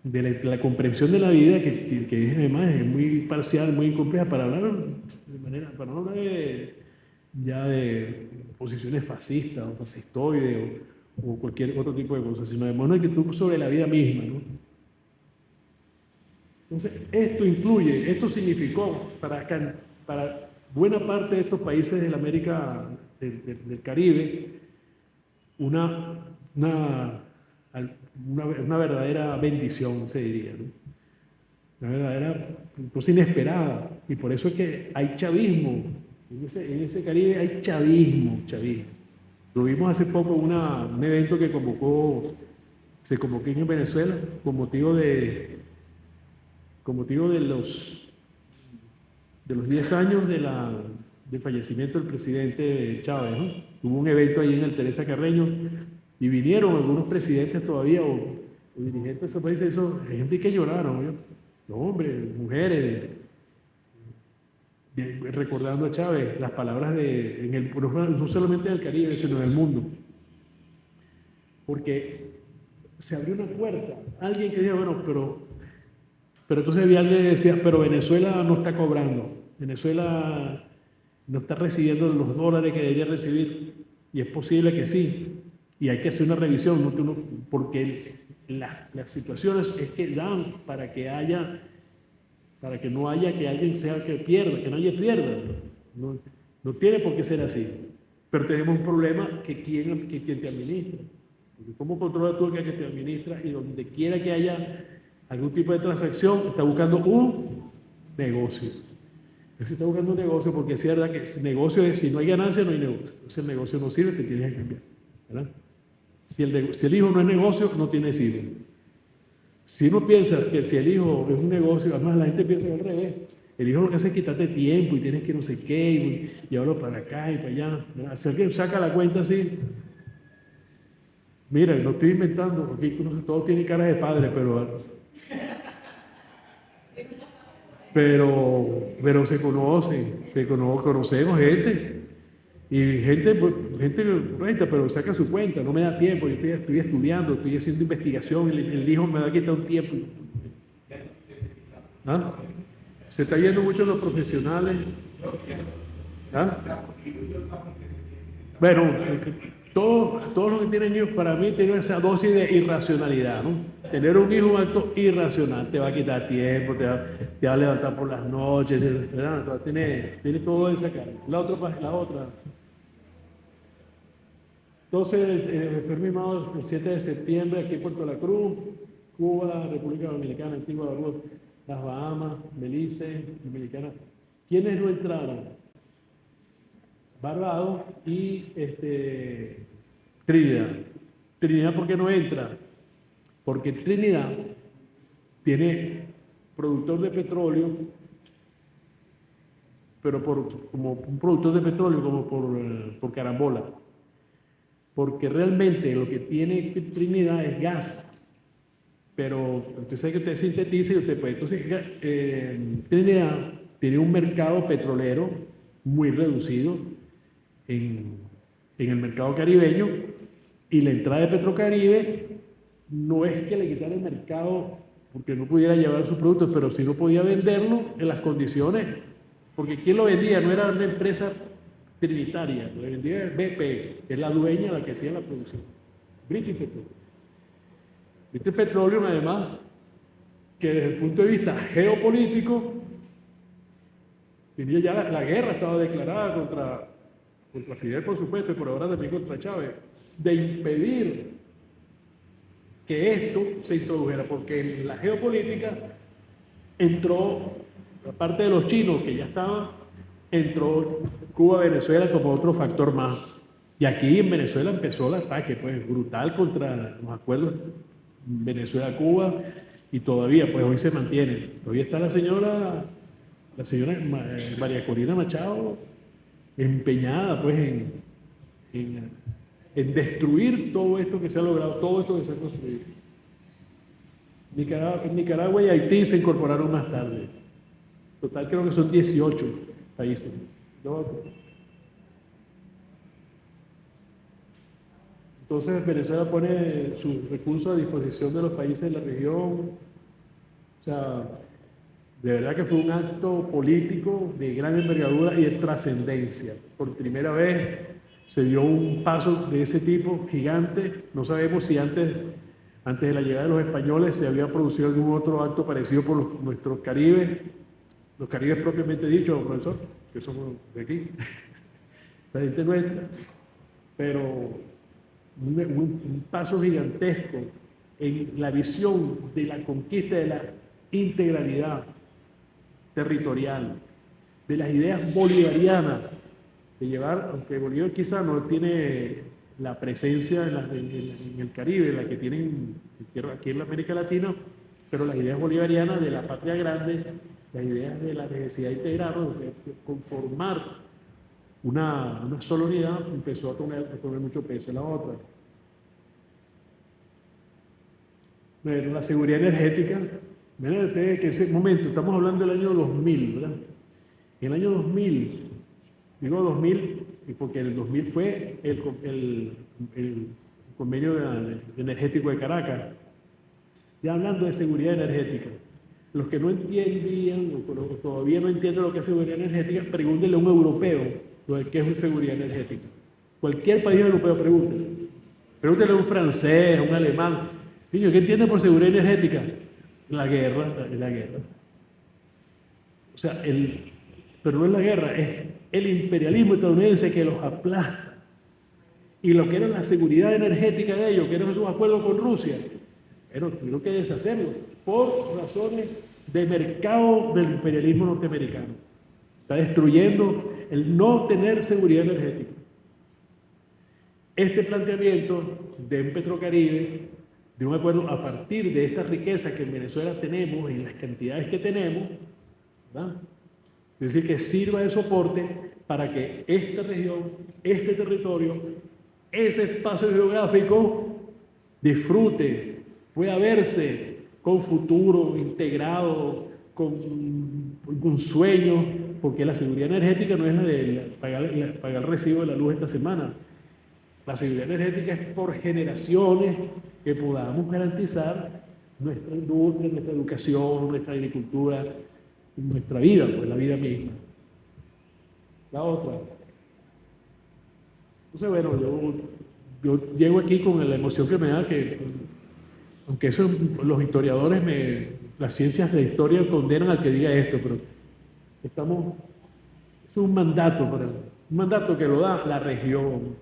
de la comprensión de la vida que además es muy parcial, muy compleja para hablar de manera, para no hablar ya de posiciones fascistas o fascistoides o cualquier otro tipo de cosas, sino de una actitud sobre la vida misma, ¿no? Entonces, esto significó para buena parte de estos países de la América del Caribe una verdadera bendición, se diría, ¿no? Una verdadera cosa inesperada. Y por eso es que hay chavismo. En ese Caribe hay chavismo. Lo vimos hace poco en un evento que se convocó en Venezuela con motivo de los 10 años del fallecimiento del presidente Chávez, ¿no? Hubo un evento ahí en el Teresa Carreño y vinieron algunos presidentes todavía o dirigentes de esos países, hay gente que lloraron, ¿no? Hombres, mujeres, recordando a Chávez, las palabras no solamente del Caribe, sino del mundo. Porque se abrió una puerta. Alguien que decía, bueno, pero entonces había alguien que decía, pero Venezuela no está cobrando, Venezuela no está recibiendo los dólares que debería recibir, y es posible que sí, y hay que hacer una revisión, porque las situaciones es que dan para que no haya que alguien sea que pierda, que nadie pierda, no tiene por qué ser así, pero tenemos un problema que quien te administra, porque ¿cómo controla tú el que te administra? Y donde quiera que haya algún tipo de transacción, está buscando un negocio. Se está buscando un negocio porque es verdad que el negocio es, si no hay ganancia, no hay negocio. Si el negocio no sirve, te tienes que cambiar, ¿verdad? Si el hijo no es negocio, no tiene sirve. Si uno piensa que si el hijo es un negocio, además la gente piensa al revés. El hijo lo que hace es quitarte tiempo y tienes que no sé qué, y llevarlo para acá y para allá. Si alguien saca la cuenta así, mira, no estoy inventando, aquí todos tienen cara de padre, pero se conocemos gente, y gente correcta, pero saca su cuenta, no me da tiempo, yo estoy estudiando, estoy haciendo investigación, el hijo me da que quitar un tiempo. ¿Ah? Se está viendo mucho los profesionales. ¿Ah? Bueno, todos los que tienen hijos, para mí, tienen esa dosis de irracionalidad, ¿no? Tener un hijo es un acto irracional, te va a quitar tiempo, te va a levantar por las noches, ¿verdad? Tiene toda esa cara. La otra. Entonces, fue firmado el 7 de septiembre aquí en Puerto La Cruz, Cuba, República Dominicana, Antigua y Barbuda, las Bahamas, Belice, Dominicana. ¿Quiénes no entraron? Barbados y Trinidad. Trinidad, ¿por qué no entra? Porque Trinidad tiene productor de petróleo, pero como un productor de petróleo, como por carambola. Porque realmente lo que tiene Trinidad es gas. Pero entonces que usted sintetiza y usted puede. Entonces, Trinidad tiene un mercado petrolero muy reducido en el mercado caribeño, y la entrada de Petrocaribe no es que le quitara el mercado porque no pudiera llevar sus productos, pero sí no podía venderlo en las condiciones, porque quien lo vendía no era una empresa trinitaria, lo vendía BP, que es la dueña la que hacía la producción, British Petroleum. British Petroleum, además, que desde el punto de vista geopolítico, tenía ya la guerra estaba declarada contra Fidel, por supuesto, y por ahora también contra Chávez, de impedir que esto se introdujera, porque en la geopolítica entró, aparte de los chinos que ya estaban, entró Cuba, Venezuela como otro factor más. Y aquí en Venezuela empezó el ataque, pues brutal contra los acuerdos Venezuela-Cuba, y todavía, pues hoy se mantiene. Todavía está la señora María Corina Machado empeñada, pues, en destruir todo esto que se ha logrado, todo esto que se ha construido. Nicaragua y Haití se incorporaron más tarde. Total creo que son 18 países. Entonces Venezuela pone sus recursos a disposición de los países de la región. O sea, de verdad que fue un acto político de gran envergadura y de trascendencia. Por primera vez se dio un paso de ese tipo gigante. No sabemos si antes de la llegada de los españoles se había producido algún otro acto parecido por nuestros caribes, los caribes propiamente dichos, profesor, que somos de aquí, la gente nuestra, pero un paso gigantesco en la visión de la conquista de la integralidad territorial, de las ideas bolivarianas, de llevar, aunque Bolívar quizá no tiene la presencia en el Caribe, la que tienen aquí en la América Latina, pero las ideas bolivarianas de la patria grande, las ideas de la necesidad de integrarnos, de conformar una sola unidad, empezó a tomar mucho peso en la otra. Bueno, la seguridad energética, miren ustedes que en ese momento, estamos hablando del año 2000, ¿verdad? En el año 2000, digo 2000, porque en el 2000 fue el convenio energético de Caracas. Ya hablando de seguridad energética, los que no entendían o todavía no entienden lo que es seguridad energética, pregúntenle a un europeo qué es seguridad energética. Cualquier país europeo pregúntenle a un francés, a un alemán. Niño, ¿qué entiende por seguridad energética? La guerra. O sea, pero no es la guerra, es el imperialismo estadounidense que los aplasta. Y lo que era la seguridad energética de ellos, que eran esos acuerdos con Rusia, pero tuvieron que deshacerlo por razones de mercado del imperialismo norteamericano. Está destruyendo el no tener seguridad energética. Este planteamiento de un Petrocaribe, de un acuerdo a partir de esta riqueza que en Venezuela tenemos y las cantidades que tenemos, ¿verdad? Es decir, que sirva de soporte para que esta región, este territorio, ese espacio geográfico disfrute, pueda verse con futuro, integrado, con sueños, porque la seguridad energética no es la de pagar el recibo de la luz esta semana. La seguridad energética es por generaciones que podamos garantizar nuestra industria, nuestra educación, nuestra agricultura, nuestra vida, pues la vida misma. La otra. Entonces, bueno, yo llego aquí con la emoción que me da que, aunque eso los historiadores, las ciencias de historia condenan al que diga esto, pero es un mandato que lo da la región,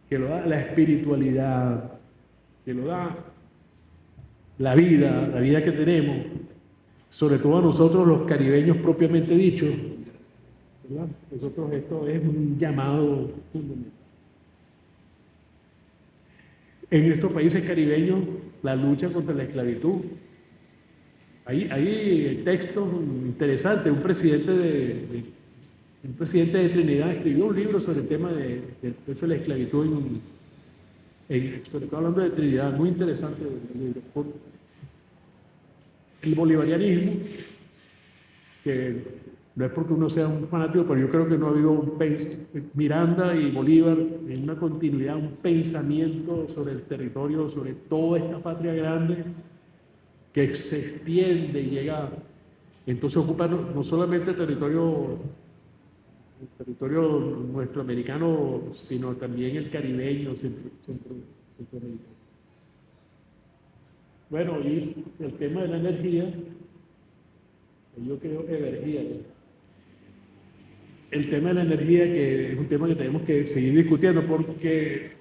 que lo da la espiritualidad, que lo da la vida que tenemos, sobre todo a nosotros los caribeños propiamente dichos, ¿verdad? Nosotros esto es un llamado fundamental. En estos países caribeños, la lucha contra la esclavitud. Hay textos interesantes. Un presidente de Trinidad escribió un libro sobre el tema de la esclavitud, sobre todo hablando de Trinidad, muy interesante el libro. El bolivarianismo, que no es porque uno sea un fanático, pero yo creo que no ha habido Miranda y Bolívar en una continuidad, un pensamiento sobre el territorio, sobre toda esta patria grande que se extiende y llega, entonces ocupa no solamente el territorio nuestro americano, sino también el caribeño, centroamericano. Bueno, y el tema de la energía, yo creo energía. El tema de la energía, que es un tema que tenemos que seguir discutiendo porque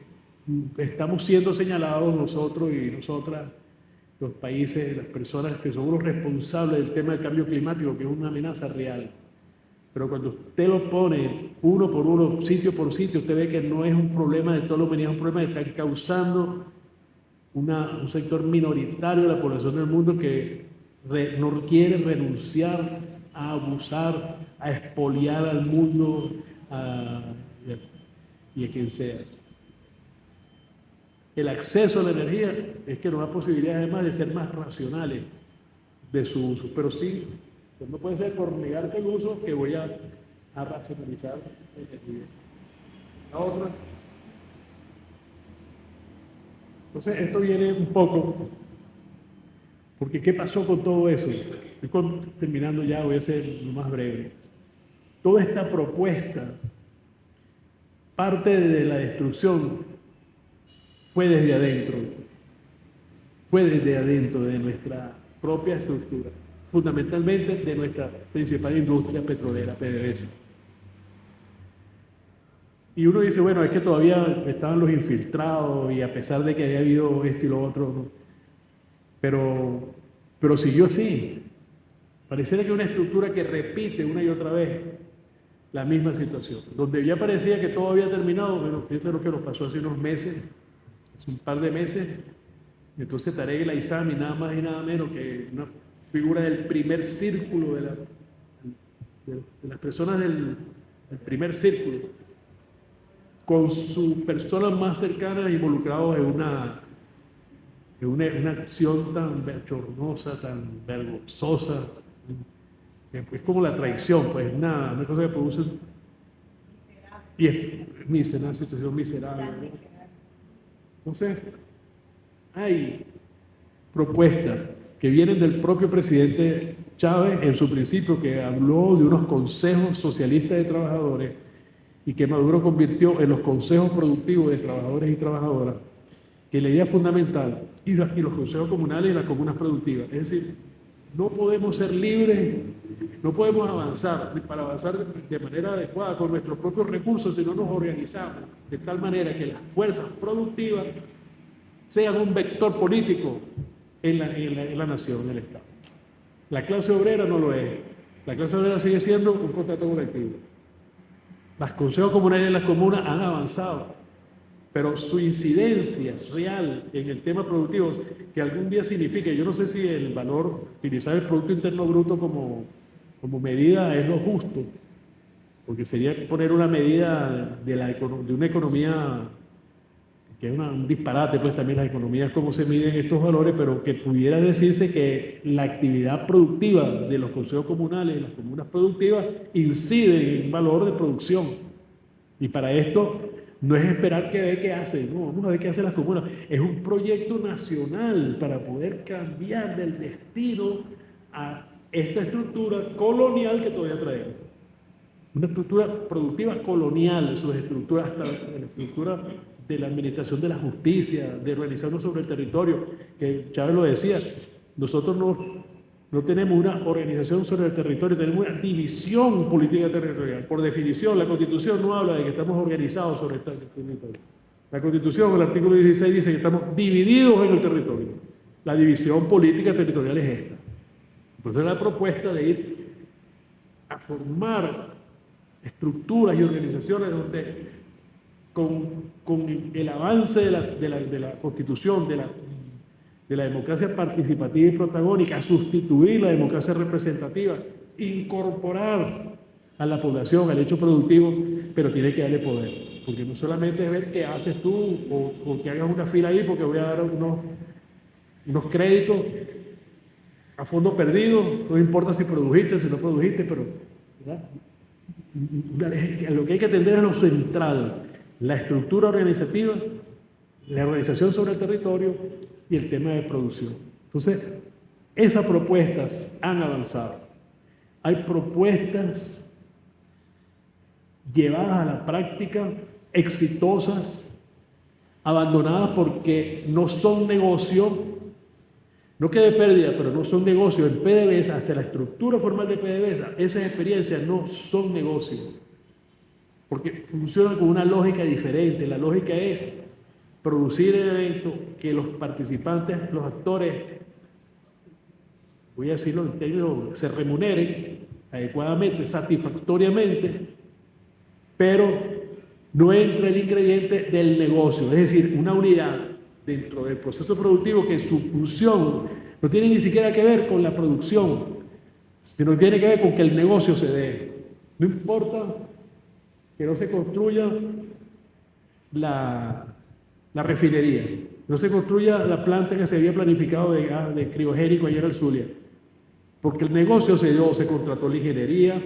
estamos siendo señalados nosotros y nosotras los países, las personas que son los responsables del tema del cambio climático, que es una amenaza real. Pero cuando usted lo pone uno por uno, sitio por sitio, usted ve que no es un problema de toda la humanidad, es un problema que está causando un sector minoritario de la población del mundo que no quiere renunciar a abusar, a expoliar al mundo y a quien sea. El acceso a la energía es que nos da posibilidades además de ser más racionales de su uso, pero sí, pues no puede ser por negarte el uso que voy a racionalizar la energía. La otra. Entonces, esto viene un poco, porque ¿qué pasó con todo eso? Estoy terminando ya, voy a ser lo más breve. Toda esta propuesta, parte de la destrucción, fue desde adentro de nuestra propia estructura, fundamentalmente de nuestra principal industria petrolera, PDVSA. Y uno dice, bueno, es que todavía estaban los infiltrados y a pesar de que había habido esto y lo otro, ¿no? pero siguió así. Pareciera que una estructura que repite una y otra vez la misma situación. Donde ya parecía que todo había terminado, bueno, fíjense lo que nos pasó hace unos meses, hace un par de meses. Entonces Tarek El Aissami, nada más y nada menos que una figura del primer círculo, de las personas del primer círculo, con sus personas más cercanas involucrados en una acción tan bochornosa, tan vergonzosa. Es como la traición, pues una cosa que produce. Y es una situación miserable, ¿no? Entonces, hay propuestas que vienen del propio presidente Chávez en su principio, que habló de unos consejos socialistas de trabajadores y que Maduro convirtió en los consejos productivos de trabajadores y trabajadoras, que la idea fundamental, y los consejos comunales y las comunas productivas. Es decir, no podemos ser libres, no podemos avanzar, para avanzar de manera adecuada con nuestros propios recursos si no nos organizamos de tal manera que las fuerzas productivas sean un vector político en la nación, en el Estado. La clase obrera no lo es. La clase obrera sigue siendo un contrato colectivo. Los consejos comunales de las comunas han avanzado, pero su incidencia real en el tema productivo, que algún día signifique, yo no sé si el valor, utilizar el Producto Interno Bruto como medida es lo justo, porque sería poner una medida de una economía que es un disparate, pues también las economías cómo se miden estos valores, pero que pudiera decirse que la actividad productiva de los consejos comunales y las comunas productivas incide en un valor de producción. Y para esto no es esperar que ver qué hace, no, vamos a ver qué hacen las comunas. Es un proyecto nacional para poder cambiar del destino a esta estructura colonial que todavía traemos. Una estructura productiva colonial, sus estructuras, hasta la estructura de la administración de la justicia, de organizarnos sobre el territorio, que Chávez lo decía, nosotros no tenemos una organización sobre el territorio, tenemos una división política territorial. Por definición, la Constitución no habla de que estamos organizados sobre el territorio. La Constitución, el artículo 16, dice que estamos divididos en el territorio. La división política territorial es esta. Entonces la propuesta de ir a formar estructuras y organizaciones donde con el avance de la Constitución, de la democracia participativa y protagónica, sustituir la democracia representativa, incorporar a la población al hecho productivo, pero tiene que darle poder, porque no solamente es ver qué haces tú o que hagas una fila ahí porque voy a dar unos créditos a fondo perdido, no importa si produjiste, si no produjiste, pero ¿verdad? Lo que hay que atender es lo central, la estructura organizativa, la organización sobre el territorio y el tema de producción. Entonces, esas propuestas han avanzado. Hay propuestas llevadas a la práctica, exitosas, abandonadas porque no son negocio, no que de pérdida, pero no son negocio. En PDVSA, hacia la estructura formal de PDVSA, esas experiencias no son negocio, porque funcionan con una lógica diferente. La lógica es producir el evento, que los participantes, los actores voy a decirlo en términos, se remuneren adecuadamente, satisfactoriamente, pero no entra el ingrediente del negocio, es decir, una unidad dentro del proceso productivo que su función no tiene ni siquiera que ver con la producción, sino tiene que ver con que el negocio se dé. No importa que no se construya la refinería, no se construya la planta que se había planificado de criogénico ayer al Zulia, porque el negocio se dio, se contrató la ingeniería,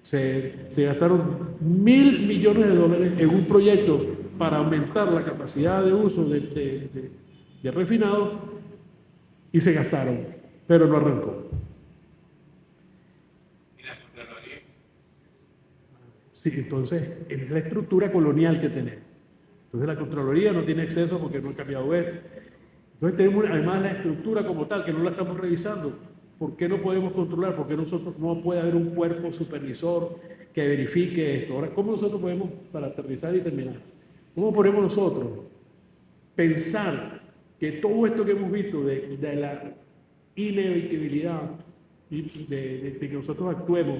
se gastaron $1.000 millones en un proyecto para aumentar la capacidad de uso de refinado y se gastaron, pero no arrancó. Sí, entonces es la estructura colonial que tenemos. Entonces la Contraloría no tiene acceso porque no ha cambiado esto. Entonces tenemos además la estructura como tal, que no la estamos revisando. ¿Por qué no podemos controlar? ¿Por qué nosotros no puede haber un cuerpo supervisor que verifique esto? Ahora, ¿cómo nosotros podemos, para aterrizar y terminar, cómo podemos nosotros pensar que todo esto que hemos visto de la inevitabilidad de que nosotros actuemos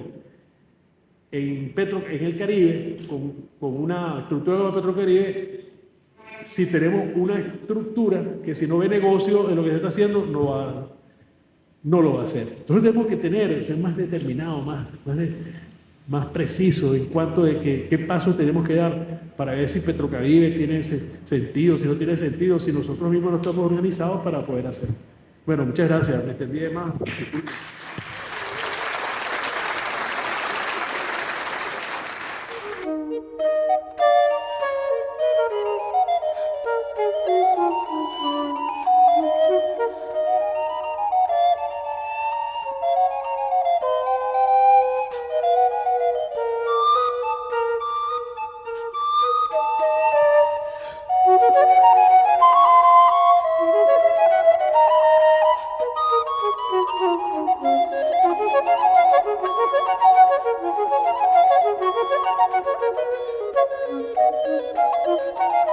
en el Caribe, con una estructura como Petrocaribe, si tenemos una estructura que si no ve negocio en lo que se está haciendo, no lo va a hacer? Entonces tenemos que ser más determinados, más precisos en cuanto de qué pasos tenemos que dar para ver si Petrocaribe tiene sentido, si no tiene sentido, si nosotros mismos no estamos organizados para poder hacerlo. Bueno, muchas gracias, me extendí de más.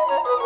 Thank you.